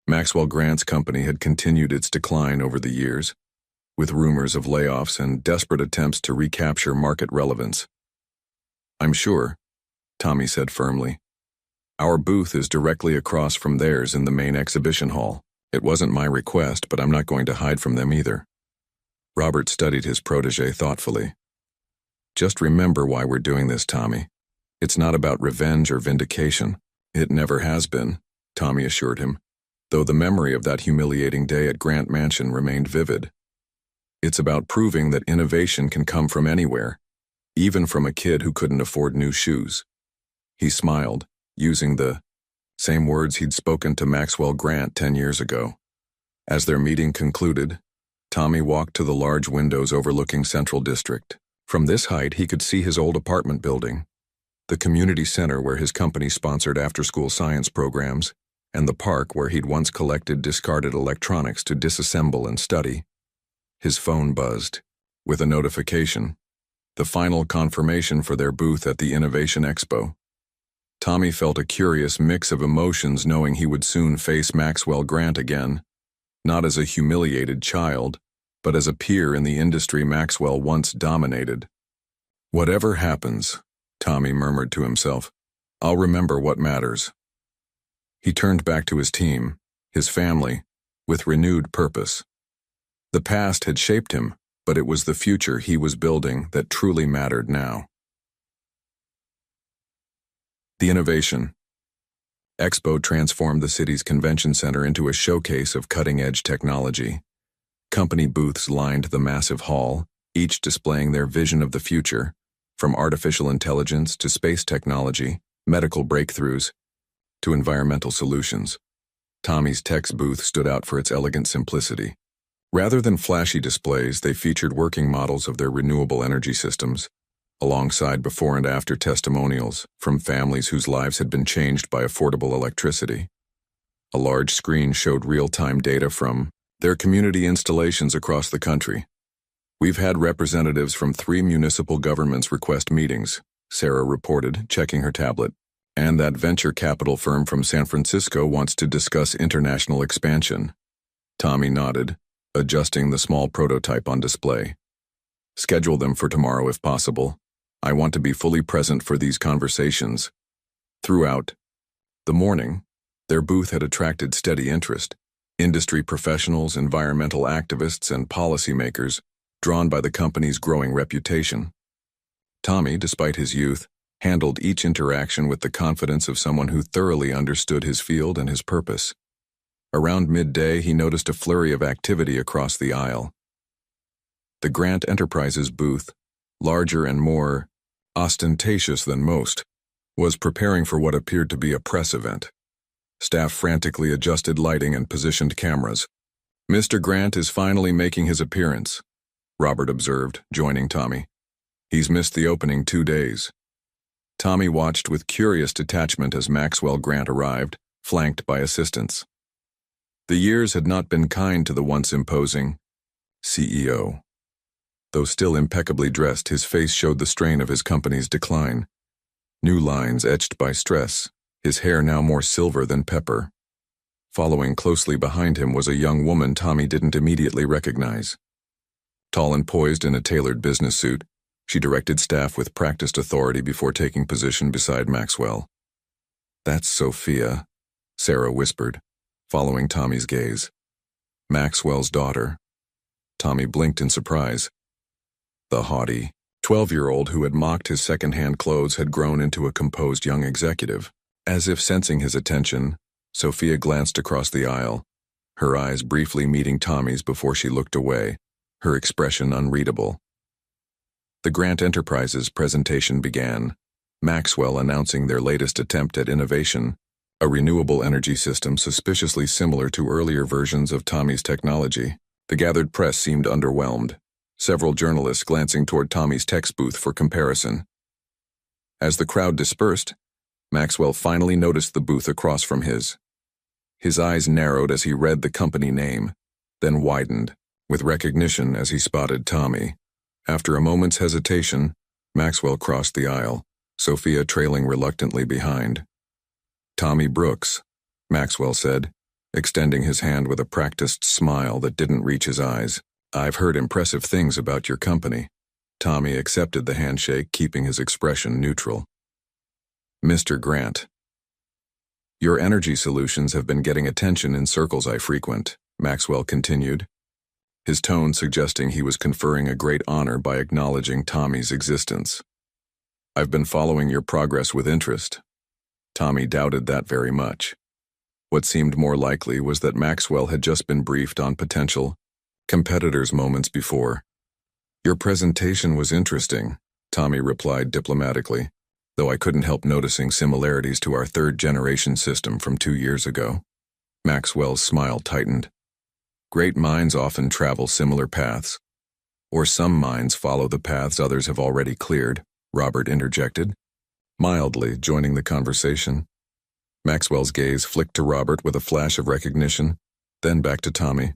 Maxwell Grant's company had continued its decline over the years, with rumors of layoffs and desperate attempts to recapture market relevance. "I'm sure," Tommy said firmly. "Our booth is directly across from theirs in the main exhibition hall. It wasn't my request, but I'm not going to hide from them either." Robert studied his protege thoughtfully. "Just remember why we're doing this, Tommy. It's not about revenge or vindication. It never has been," Tommy assured him, though the memory of that humiliating day at Grant Mansion remained vivid. "It's about proving that innovation can come from anywhere, even from a kid who couldn't afford new shoes." He smiled, using the same words he'd spoken to Maxwell Grant 10 years ago. As their meeting concluded, Tommy walked to the large windows overlooking Central District. From this height, he could see his old apartment building, the community center where his company sponsored after-school science programs, and the park where he'd once collected discarded electronics to disassemble and study. His phone buzzed, with a notification, the final confirmation for their booth at the Innovation Expo. Tommy felt a curious mix of emotions knowing he would soon face Maxwell Grant again, not as a humiliated child, but as a peer in the industry Maxwell once dominated. "Whatever happens," Tommy murmured to himself, "I'll remember what matters." He turned back to his team, his family, with renewed purpose. The past had shaped him, but it was the future he was building that truly mattered now. The Innovation Expo transformed the city's convention center into a showcase of cutting-edge technology. Company booths lined the massive hall, each displaying their vision of the future, from artificial intelligence to space technology, medical breakthroughs, to environmental solutions. Tommy's Tech's booth stood out for its elegant simplicity. Rather than flashy displays, they featured working models of their renewable energy systems, alongside before and after testimonials from families whose lives had been changed by affordable electricity. A large screen showed real-time data from their community installations across the country. "We've had representatives from 3 municipal governments request meetings," Sarah reported, checking her tablet. "And that venture capital firm from San Francisco wants to discuss international expansion." Tommy nodded, adjusting the small prototype on display. "Schedule them for tomorrow if possible. I want to be fully present for these conversations." Throughout the morning, their booth had attracted steady interest. Industry professionals, environmental activists, and policymakers drawn by the company's growing reputation. Tommy, despite his youth, handled each interaction with the confidence of someone who thoroughly understood his field and his purpose. Around midday, he noticed a flurry of activity across the aisle. The Grant Enterprises booth, larger and more ostentatious than most, was preparing for what appeared to be a press event. Staff frantically adjusted lighting and positioned cameras. "Mr. Grant is finally making his appearance," Robert observed, joining Tommy. "He's missed the opening 2 days." Tommy watched with curious detachment as Maxwell Grant arrived, flanked by assistants. The years had not been kind to the once imposing CEO. Though still impeccably dressed, his face showed the strain of his company's decline. New lines etched by stress, his hair now more silver than pepper. Following closely behind him was a young woman Tommy didn't immediately recognize. Tall and poised in a tailored business suit, she directed staff with practiced authority before taking position beside Maxwell. "That's Sophia," Sarah whispered, following Tommy's gaze. "Maxwell's daughter." Tommy blinked in surprise. The haughty 12-year-old who had mocked his second-hand clothes had grown into a composed young executive. As if sensing his attention, Sophia glanced across the aisle, her eyes briefly meeting Tommy's before she looked away, her expression unreadable. The Grant Enterprises presentation began, Maxwell announcing their latest attempt at innovation, a renewable energy system suspiciously similar to earlier versions of Tommy's technology. The gathered press seemed underwhelmed, several journalists glancing toward Tommy's text booth for comparison. As the crowd dispersed, Maxwell finally noticed the booth across from his. His eyes narrowed as he read the company name, then widened, with recognition as he spotted Tommy. After a moment's hesitation, Maxwell crossed the aisle, Sophia trailing reluctantly behind. "Tommy Brooks," Maxwell said, extending his hand with a practiced smile that didn't reach his eyes. "I've heard impressive things about your company." Tommy accepted the handshake, keeping his expression neutral. "Mr. Grant, your energy solutions have been getting attention in circles I frequent," Maxwell continued, his tone suggesting he was conferring a great honor by acknowledging Tommy's existence. "I've been following your progress with interest." Tommy doubted that very much. What seemed more likely was that Maxwell had just been briefed on potential competitors moments before. "Your presentation was interesting," Tommy replied diplomatically, though I couldn't help noticing similarities to our third-generation system from 2 years ago. Maxwell's smile tightened. "Great minds often travel similar paths. Or some minds follow the paths others have already cleared," Robert interjected, mildly joining the conversation. Maxwell's gaze flicked to Robert with a flash of recognition, then back to Tommy.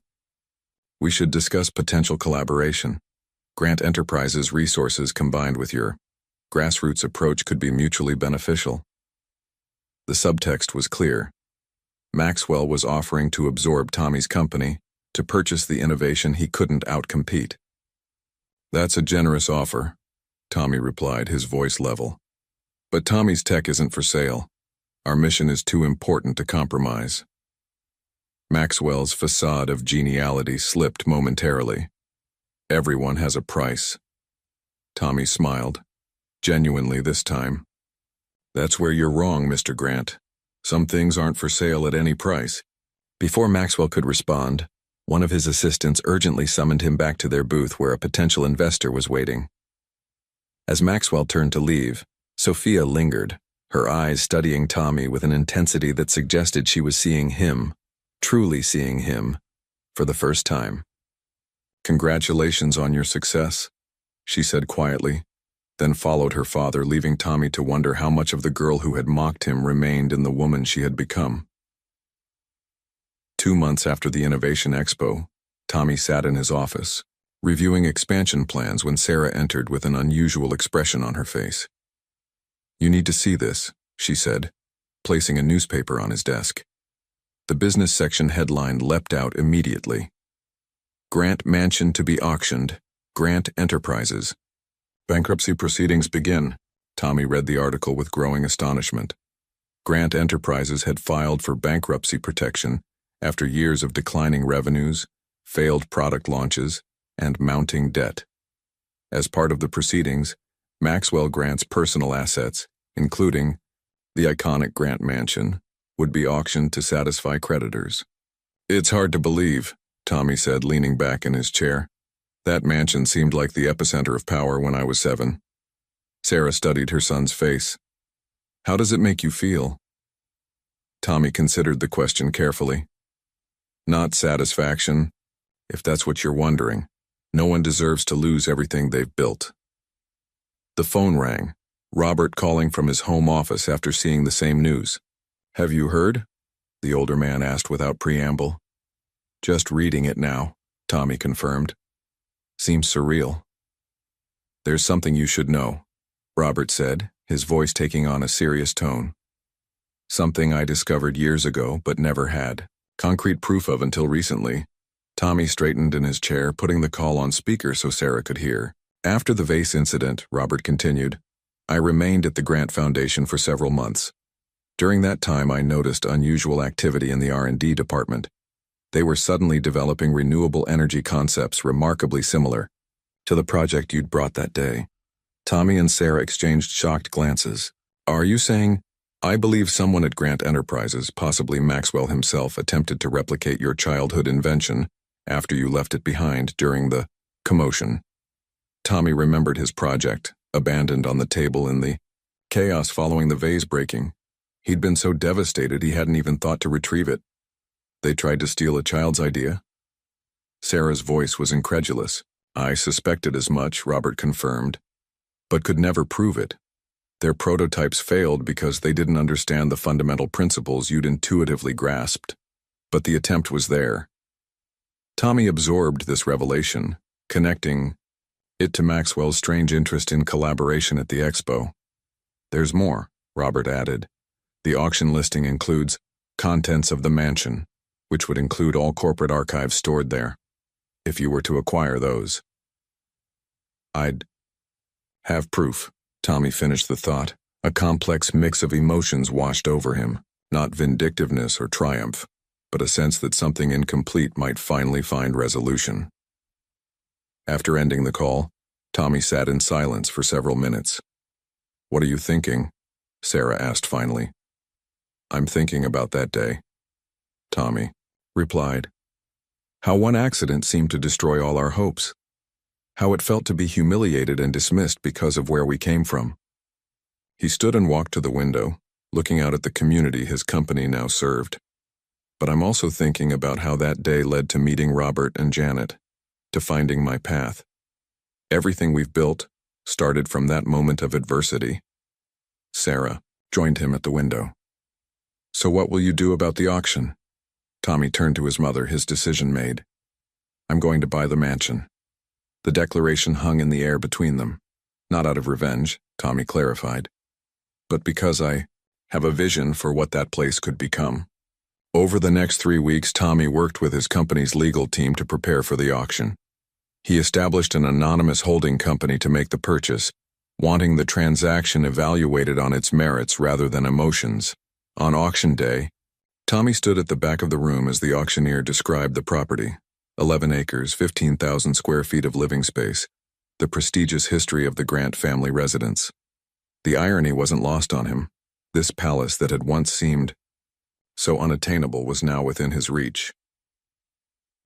"We should discuss potential collaboration. Grant Enterprises' resources combined with your grassroots approach could be mutually beneficial." The subtext was clear. Maxwell was offering to absorb Tommy's company, to purchase the innovation he couldn't outcompete. "That's a generous offer," Tommy replied, his voice level. "But Tommy's tech isn't for sale. Our mission is too important to compromise." Maxwell's facade of geniality slipped momentarily. "Everyone has a price." Tommy smiled, genuinely this time. "That's where you're wrong, Mr. Grant. Some things aren't for sale at any price." Before Maxwell could respond, one of his assistants urgently summoned him back to their booth where a potential investor was waiting. As Maxwell turned to leave, Sophia lingered, her eyes studying Tommy with an intensity that suggested she was seeing him, truly seeing him, for the first time. "Congratulations on your success," she said quietly, then followed her father, leaving Tommy to wonder how much of the girl who had mocked him remained in the woman she had become. 2 months after the Innovation Expo, Tommy sat in his office, reviewing expansion plans when Sarah entered with an unusual expression on her face. "You need to see this," she said, placing a newspaper on his desk. The business section headline leapt out immediately. "Grant Mansion to be auctioned. Grant Enterprises. Bankruptcy proceedings begin." Tommy read the article with growing astonishment. Grant Enterprises had filed for bankruptcy protection after years of declining revenues, failed product launches, and mounting debt. As part of the proceedings, Maxwell Grant's personal assets, including the iconic Grant Mansion, would be auctioned to satisfy creditors. "It's hard to believe," Tommy said, leaning back in his chair. "That mansion seemed like the epicenter of power when I was 7. Sarah studied her son's face. "How does it make you feel?" Tommy considered the question carefully. "Not satisfaction, if that's what you're wondering. No one deserves to lose everything they've built." The phone rang, Robert calling from his home office after seeing the same news. "Have you heard?" the older man asked without preamble. "Just reading it now," Tommy confirmed. "Seems surreal." "There's something you should know," Robert said, his voice taking on a serious tone. "Something I discovered years ago but never had concrete proof of until recently." Tommy straightened in his chair, putting the call on speaker so Sarah could hear. "After the vase incident," Robert continued, "I remained at the Grant Foundation for several months. During that time, I noticed unusual activity in the R&D department. They were suddenly developing renewable energy concepts remarkably similar to the project you'd brought that day." Tommy and Sarah exchanged shocked glances. "Are you saying—" "I believe someone at Grant Enterprises, possibly Maxwell himself, attempted to replicate your childhood invention after you left it behind during the commotion." Tommy remembered his project, abandoned on the table in the chaos following the vase breaking. He'd been so devastated he hadn't even thought to retrieve it. "They tried to steal a child's idea?" Sarah's voice was incredulous. "I suspected as much," Robert confirmed, "but could never prove it. Their prototypes failed because they didn't understand the fundamental principles you'd intuitively grasped. But the attempt was there." Tommy absorbed this revelation, connecting it to Maxwell's strange interest in collaboration at the expo. "There's more," Robert added. "The auction listing includes contents of the mansion, which would include all corporate archives stored there. If you were to acquire those, I'd have proof." Tommy finished the thought. A complex mix of emotions washed over him, not vindictiveness or triumph, but a sense that something incomplete might finally find resolution. After ending the call, Tommy sat in silence for several minutes. "What are you thinking?" Sarah asked finally. "I'm thinking about that day," Tommy replied. "How one accident seemed to destroy all our hopes. How it felt to be humiliated and dismissed because of where we came from." He stood and walked to the window, looking out at the community his company now served. "But I'm also thinking about how that day led to meeting Robert and Janet, to finding my path. Everything we've built started from that moment of adversity." Sarah joined him at the window. "So what will you do about the auction?" Tommy turned to his mother, his decision made. "I'm going to buy the mansion." The declaration hung in the air between them. "Not out of revenge," Tommy clarified, "but because I have a vision for what that place could become." Over the next 3 weeks, Tommy worked with his company's legal team to prepare for the auction. He established an anonymous holding company to make the purchase, wanting the transaction evaluated on its merits rather than emotions. On auction day, Tommy stood at the back of the room as the auctioneer described the property. 11 acres, 15,000 square feet of living space, the prestigious history of the Grant family residence. The irony wasn't lost on him. This palace that had once seemed so unattainable was now within his reach.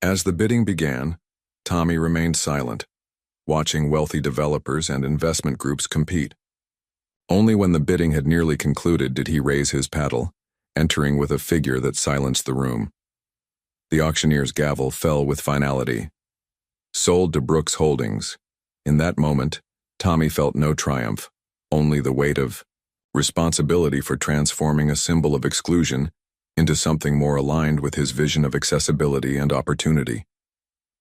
As the bidding began, Tommy remained silent, watching wealthy developers and investment groups compete. Only when the bidding had nearly concluded did he raise his paddle, entering with a figure that silenced the room. The auctioneer's gavel fell with finality. "Sold to Brooks Holdings." In that moment, Tommy felt no triumph, only the weight of responsibility for transforming a symbol of exclusion into something more aligned with his vision of accessibility and opportunity.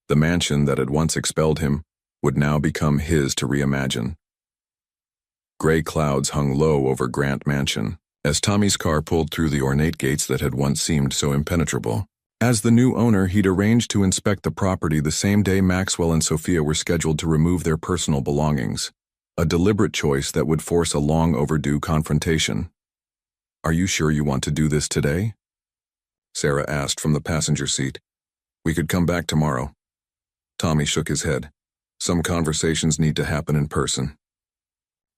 The mansion that had once expelled him would now become his to reimagine. Gray clouds hung low over Grant Mansion as Tommy's car pulled through the ornate gates that had once seemed so impenetrable. As the new owner, he'd arranged to inspect the property the same day Maxwell and Sophia were scheduled to remove their personal belongings, a deliberate choice that would force a long-overdue confrontation. "Are you sure you want to do this today?" Sarah asked from the passenger seat. "We could come back tomorrow." Tommy shook his head. "Some conversations need to happen in person."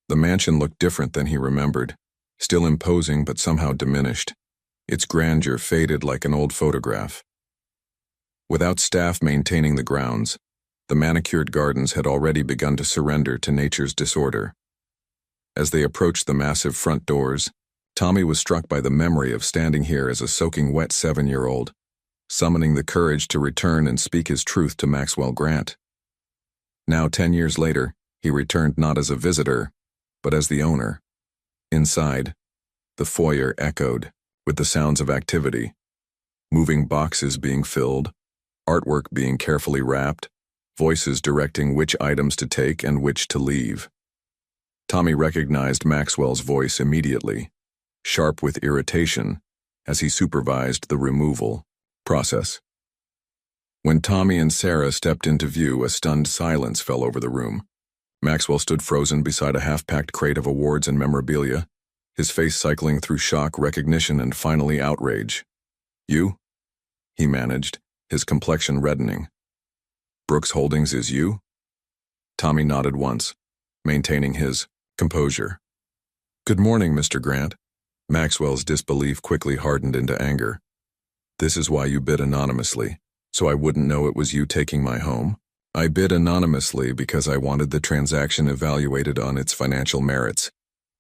The mansion looked different than he remembered, still imposing but somehow diminished. Its grandeur faded like an old photograph. Without staff maintaining the grounds, the manicured gardens had already begun to surrender to nature's disorder. As they approached the massive front doors, Tommy was struck by the memory of standing here as a soaking wet 7-year-old, summoning the courage to return and speak his truth to Maxwell Grant. Now, 10 years later, he returned not as a visitor, but as the owner. Inside, the foyer echoed with the sounds of activity, moving boxes being filled, artwork being carefully wrapped, voices directing which items to take and which to leave. Tommy recognized Maxwell's voice immediately, sharp with irritation, as he supervised the removal process. When Tommy and Sarah stepped into view, a stunned silence fell over the room. Maxwell stood frozen beside a half-packed crate of awards and memorabilia, his face cycling through shock, recognition, and finally outrage. "You?" he managed, his complexion reddening. "Brooks Holdings is you?" Tommy nodded once, maintaining his composure. "Good morning, Mr. Grant." Maxwell's disbelief quickly hardened into anger. "This is why you bid anonymously, so I wouldn't know it was you taking my home?" "I bid anonymously because I wanted the transaction evaluated on its financial merits,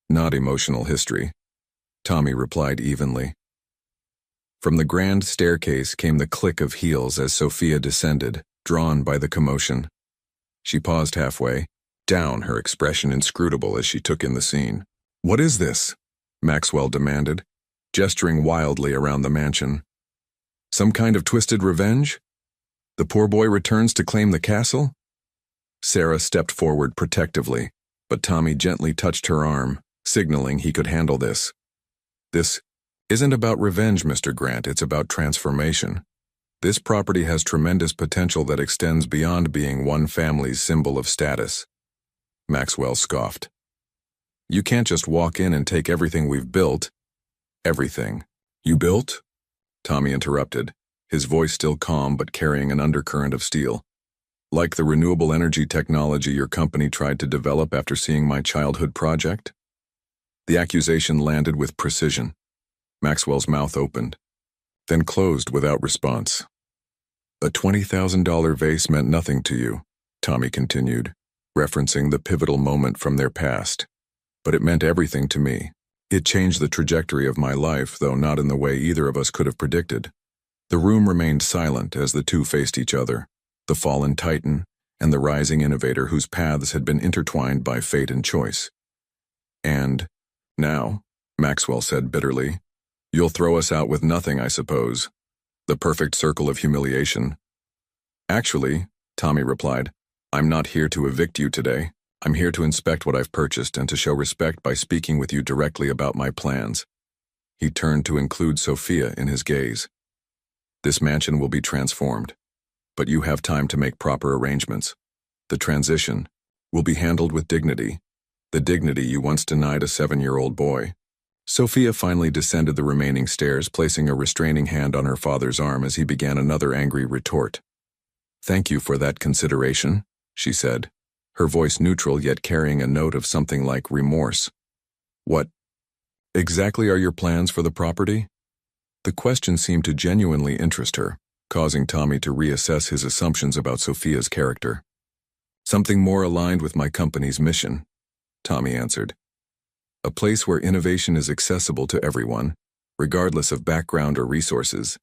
not emotional history," Tommy replied evenly. From the grand staircase came the click of heels as Sophia descended, drawn by the commotion. She paused halfway, down, her expression inscrutable as she took in the scene. "What is this?" Maxwell demanded, gesturing wildly around the mansion. "Some kind of twisted revenge? The poor boy returns to claim the castle?" Sarah stepped forward protectively, but Tommy gently touched her arm, signaling he could handle this. "This isn't about revenge, Mr. Grant, it's about transformation. This property has tremendous potential that extends beyond being one family's symbol of status." Maxwell scoffed. "You can't just walk in and take everything we've built." "Everything you built?" Tommy interrupted, his voice still calm but carrying an undercurrent of steel. "Like the renewable energy technology your company tried to develop after seeing my childhood project?" The accusation landed with precision. Maxwell's mouth opened, then closed without response. "A $20,000 vase meant nothing to you," Tommy continued, referencing the pivotal moment from their past. "But it meant everything to me. It changed the trajectory of my life, though not in the way either of us could have predicted." The room remained silent as the two faced each other, the fallen titan and the rising innovator whose paths had been intertwined by fate and choice. "And now," Maxwell said bitterly, "you'll throw us out with nothing, I suppose. The perfect circle of humiliation." "Actually," Tommy replied, "I'm not here to evict you today. I'm here to inspect what I've purchased and to show respect by speaking with you directly about my plans." He turned to include Sophia in his gaze. "This mansion will be transformed, but you have time to make proper arrangements. The transition will be handled with dignity, the dignity you once denied a 7-year-old boy." Sophia finally descended the remaining stairs, placing a restraining hand on her father's arm as he began another angry retort. "Thank you for that consideration," she said, her voice neutral yet carrying a note of something like remorse. "What exactly are your plans for the property?" The question seemed to genuinely interest her, causing Tommy to reassess his assumptions about Sophia's character. "Something more aligned with my company's mission," Tommy answered. "A place where innovation is accessible to everyone, regardless of background or resources."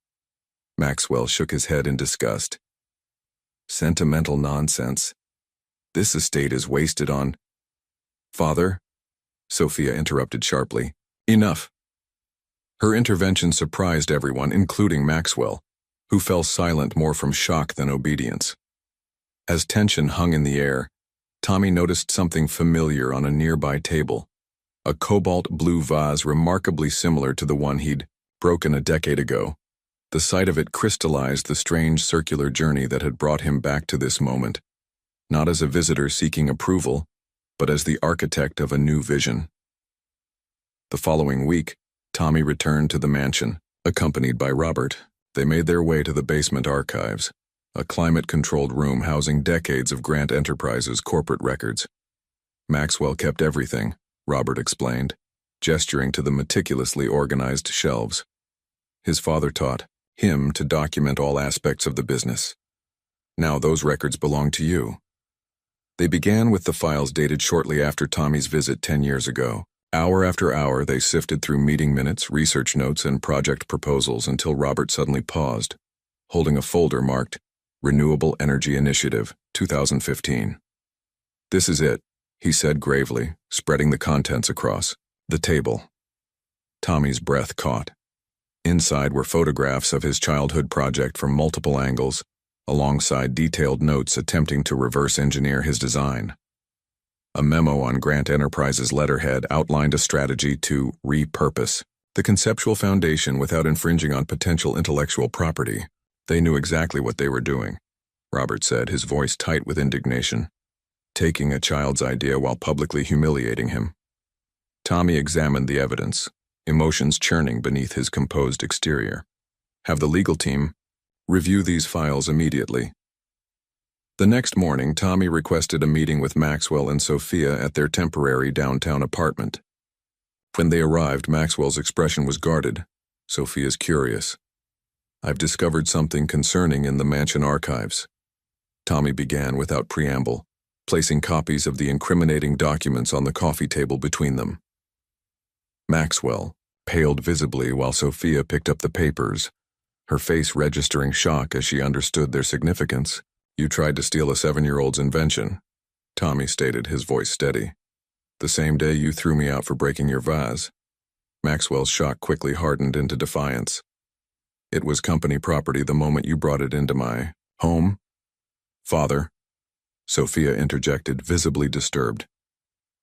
Maxwell shook his head in disgust. "Sentimental nonsense. This estate is wasted on Father? Sophia interrupted sharply. Enough. Her intervention surprised everyone, including Maxwell, who fell silent more from shock than obedience. As tension hung in the air, Tommy noticed something familiar on a nearby table. A cobalt blue vase remarkably similar to the one he'd broken a decade ago. The sight of it crystallized the strange circular journey that had brought him back to this moment, not as a visitor seeking approval, but as the architect of a new vision. The following week, Tommy returned to the mansion, accompanied by Robert. They made their way to the basement archives, a climate-controlled room housing decades of Grant Enterprises corporate records. Maxwell kept everything, Robert explained, gesturing to the meticulously organized shelves. His father taught him to document all aspects of the business. Now those records belong to you. They began with the files dated shortly after Tommy's visit 10 years ago. Hour after hour, they sifted through meeting minutes, research notes, and project proposals until Robert suddenly paused, holding a folder marked Renewable Energy Initiative, 2015. This is it, he said gravely, spreading the contents across the table. Tommy's breath caught. Inside were photographs of his childhood project from multiple angles, alongside detailed notes attempting to reverse engineer his design. A memo on Grant Enterprises' letterhead outlined a strategy to repurpose the conceptual foundation without infringing on potential intellectual property. They knew exactly what they were doing, Robert said, his voice tight with indignation, taking a child's idea while publicly humiliating him. Tommy examined the evidence, emotions churning beneath his composed exterior. Have the legal team review these files immediately. The next morning, Tommy requested a meeting with Maxwell and Sophia at their temporary downtown apartment. When they arrived, Maxwell's expression was guarded, Sophia's curious. I've discovered something concerning in the mansion archives. Tommy began without preamble, placing copies of the incriminating documents on the coffee table between them. Maxwell paled visibly while Sophia picked up the papers, her face registering shock as she understood their significance. You tried to steal a 7-year-old's invention, Tommy stated, his voice steady. The same day you threw me out for breaking your vase. Maxwell's shock quickly hardened into defiance. It was company property the moment you brought it into my home. Father, Sophia interjected, visibly disturbed.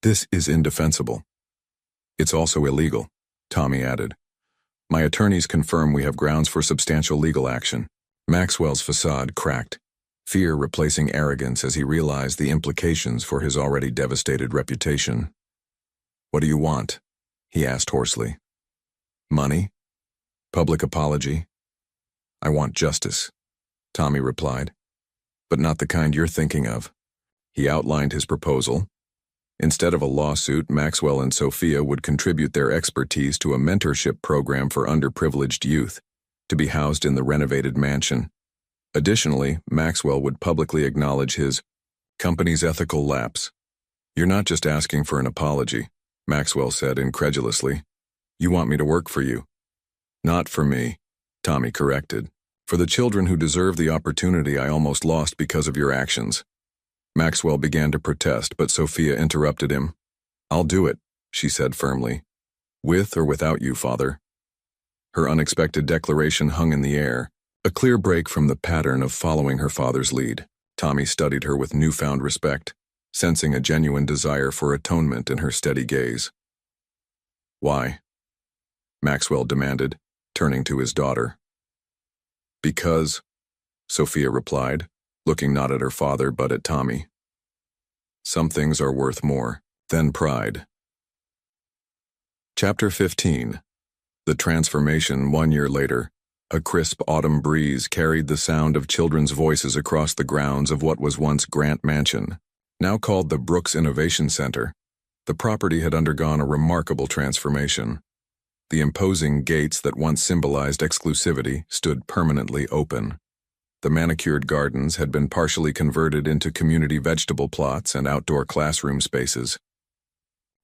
This is indefensible. It's also illegal, Tommy added. My attorneys confirm we have grounds for substantial legal action. Maxwell's facade cracked, fear replacing arrogance as he realized the implications for his already devastated reputation. What do you want? He asked hoarsely. Money? Public apology? I want justice, Tommy replied. But not the kind you're thinking of. He outlined his proposal. Instead of a lawsuit, Maxwell and Sophia would contribute their expertise to a mentorship program for underprivileged youth, to be housed in the renovated mansion. Additionally, Maxwell would publicly acknowledge his company's ethical lapse. You're not just asking for an apology, Maxwell said incredulously. You want me to work for you. Not for me, Tommy corrected. For the children who deserve the opportunity I almost lost because of your actions. Maxwell began to protest, but Sophia interrupted him. I'll do it, she said firmly. With or without you, Father. Her unexpected declaration hung in the air, a clear break from the pattern of following her father's lead. Tommy studied her with newfound respect, sensing a genuine desire for atonement in her steady gaze. Why? Maxwell demanded, turning to his daughter. Because, Sophia replied, looking not at her father but at Tommy. Some things are worth more than pride. Chapter 15. The Transformation. 1 year later, a crisp autumn breeze carried the sound of children's voices across the grounds of what was once Grant Mansion, now called the Brooks Innovation Center. The property had undergone a remarkable transformation. The imposing gates that once symbolized exclusivity stood permanently open. The manicured gardens had been partially converted into community vegetable plots and outdoor classroom spaces.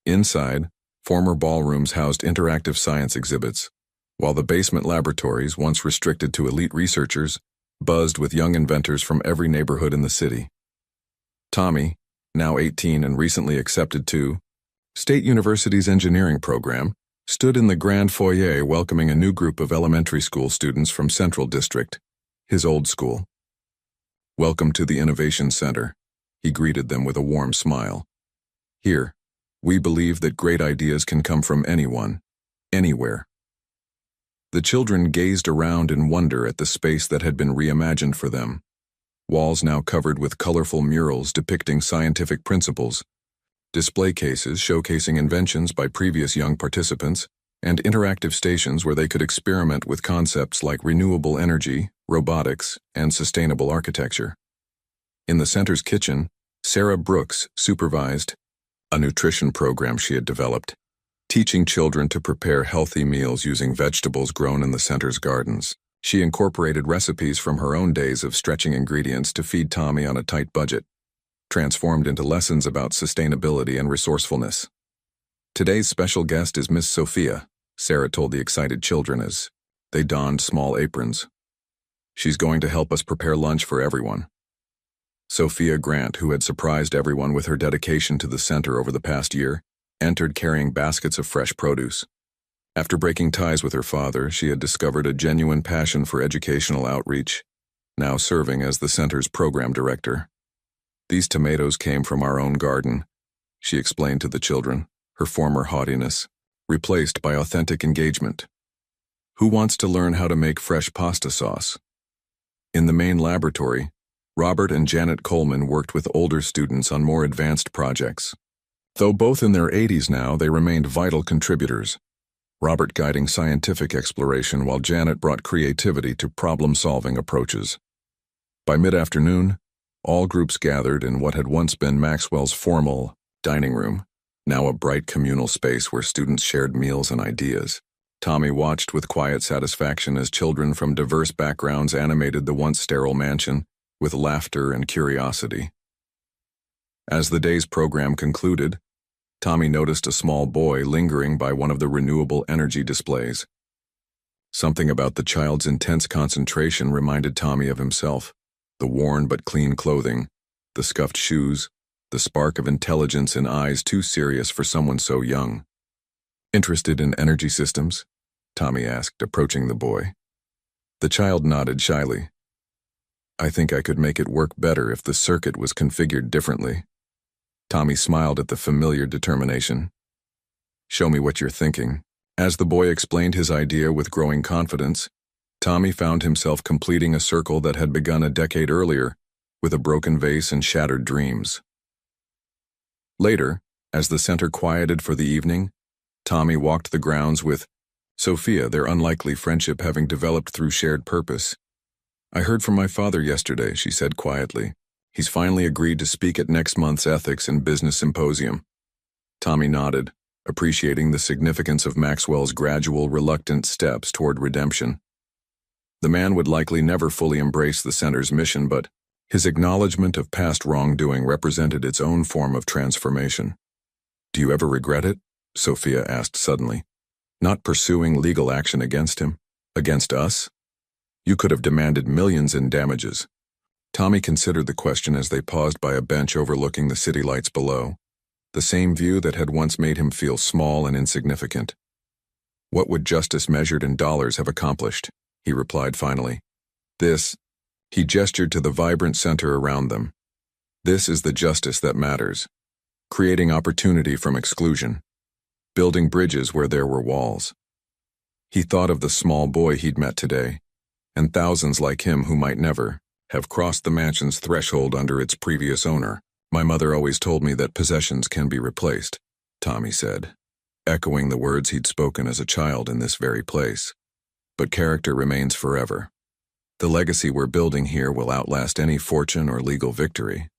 Inside, former ballrooms housed interactive science exhibits, while the basement laboratories, once restricted to elite researchers, buzzed with young inventors from every neighborhood in the city. Tommy, now 18 and recently accepted to State University's engineering program, stood in the grand foyer welcoming a new group of elementary school students from Central District, his old school. "Welcome to the Innovation Center," he greeted them with a warm smile. "Here, we believe that great ideas can come from anyone, anywhere." The children gazed around in wonder at the space that had been reimagined for them. Walls now covered with colorful murals depicting scientific principles, display cases showcasing inventions by previous young participants, and interactive stations where they could experiment with concepts like renewable energy, robotics, and sustainable architecture. In the center's kitchen, Sarah Brooks supervised a nutrition program she had developed, teaching children to prepare healthy meals using vegetables grown in the center's gardens. She incorporated recipes from her own days of stretching ingredients to feed Tommy on a tight budget, transformed into lessons about sustainability and resourcefulness. "Today's special guest is Miss Sophia," Sarah told the excited children as they donned small aprons. "She's going to help us prepare lunch for everyone." Sophia Grant, who had surprised everyone with her dedication to the center over the past year, entered carrying baskets of fresh produce. After breaking ties with her father, she had discovered a genuine passion for educational outreach, now serving as the center's program director. "These tomatoes came from our own garden," she explained to the children, her former haughtiness replaced by authentic engagement. "Who wants to learn how to make fresh pasta sauce?" In the main laboratory, Robert and Janet Coleman worked with older students on more advanced projects. Though both in their 80s now, they remained vital contributors, Robert guiding scientific exploration while Janet brought creativity to problem-solving approaches. By mid-afternoon, all groups gathered in what had once been Maxwell's formal dining room, now a bright communal space where students shared meals and ideas. Tommy watched with quiet satisfaction as children from diverse backgrounds animated the once sterile mansion with laughter and curiosity. As the day's program concluded, Tommy noticed a small boy lingering by one of the renewable energy displays. Something about the child's intense concentration reminded Tommy of himself: the worn but clean clothing, the scuffed shoes, the spark of intelligence in eyes too serious for someone so young. "Interested in energy systems?" Tommy asked, approaching the boy. The child nodded shyly. "I think I could make it work better if the circuit was configured differently." Tommy smiled at the familiar determination. "Show me what you're thinking." As the boy explained his idea with growing confidence, Tommy found himself completing a circle that had begun a decade earlier, with a broken vase and shattered dreams. Later, as the center quieted for the evening, Tommy walked the grounds with Sophia, their unlikely friendship having developed through shared purpose. "I heard from my father yesterday," she said quietly. "He's finally agreed to speak at next month's Ethics and Business Symposium." Tommy nodded, appreciating the significance of Maxwell's gradual, reluctant steps toward redemption. The man would likely never fully embrace the center's mission, but his acknowledgement of past wrongdoing represented its own form of transformation. "Do you ever regret it?" Sophia asked suddenly. "Not pursuing legal action against him? Against us? You could have demanded millions in damages." Tommy considered the question as they paused by a bench overlooking the city lights below, the same view that had once made him feel small and insignificant. "What would justice measured in dollars have accomplished?" he replied finally. "This," he gestured to the vibrant center around them. "This is the justice that matters. Creating opportunity from exclusion. Building bridges where there were walls." He thought of the small boy he'd met today, and thousands like him who might never have crossed the mansion's threshold under its previous owner. "My mother always told me that possessions can be replaced," Tommy said, echoing the words he'd spoken as a child in this very place. "But character remains forever. The legacy we're building here will outlast any fortune or legal victory."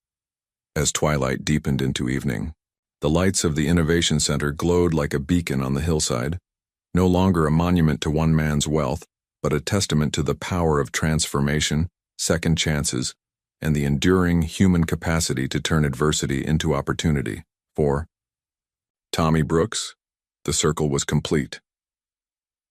As twilight deepened into evening, the lights of the Innovation Center glowed like a beacon on the hillside, no longer a monument to one man's wealth, but a testament to the power of transformation, second chances, and the enduring human capacity to turn adversity into opportunity. For Tommy Brooks, the circle was complete.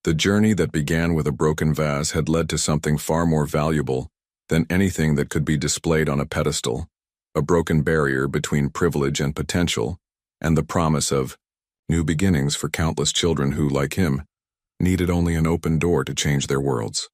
The journey that began with a broken vase had led to something far more valuable than anything that could be displayed on a pedestal, a broken barrier between privilege and potential, and the promise of New beginnings for countless children who, like him, needed only an open door to change their worlds.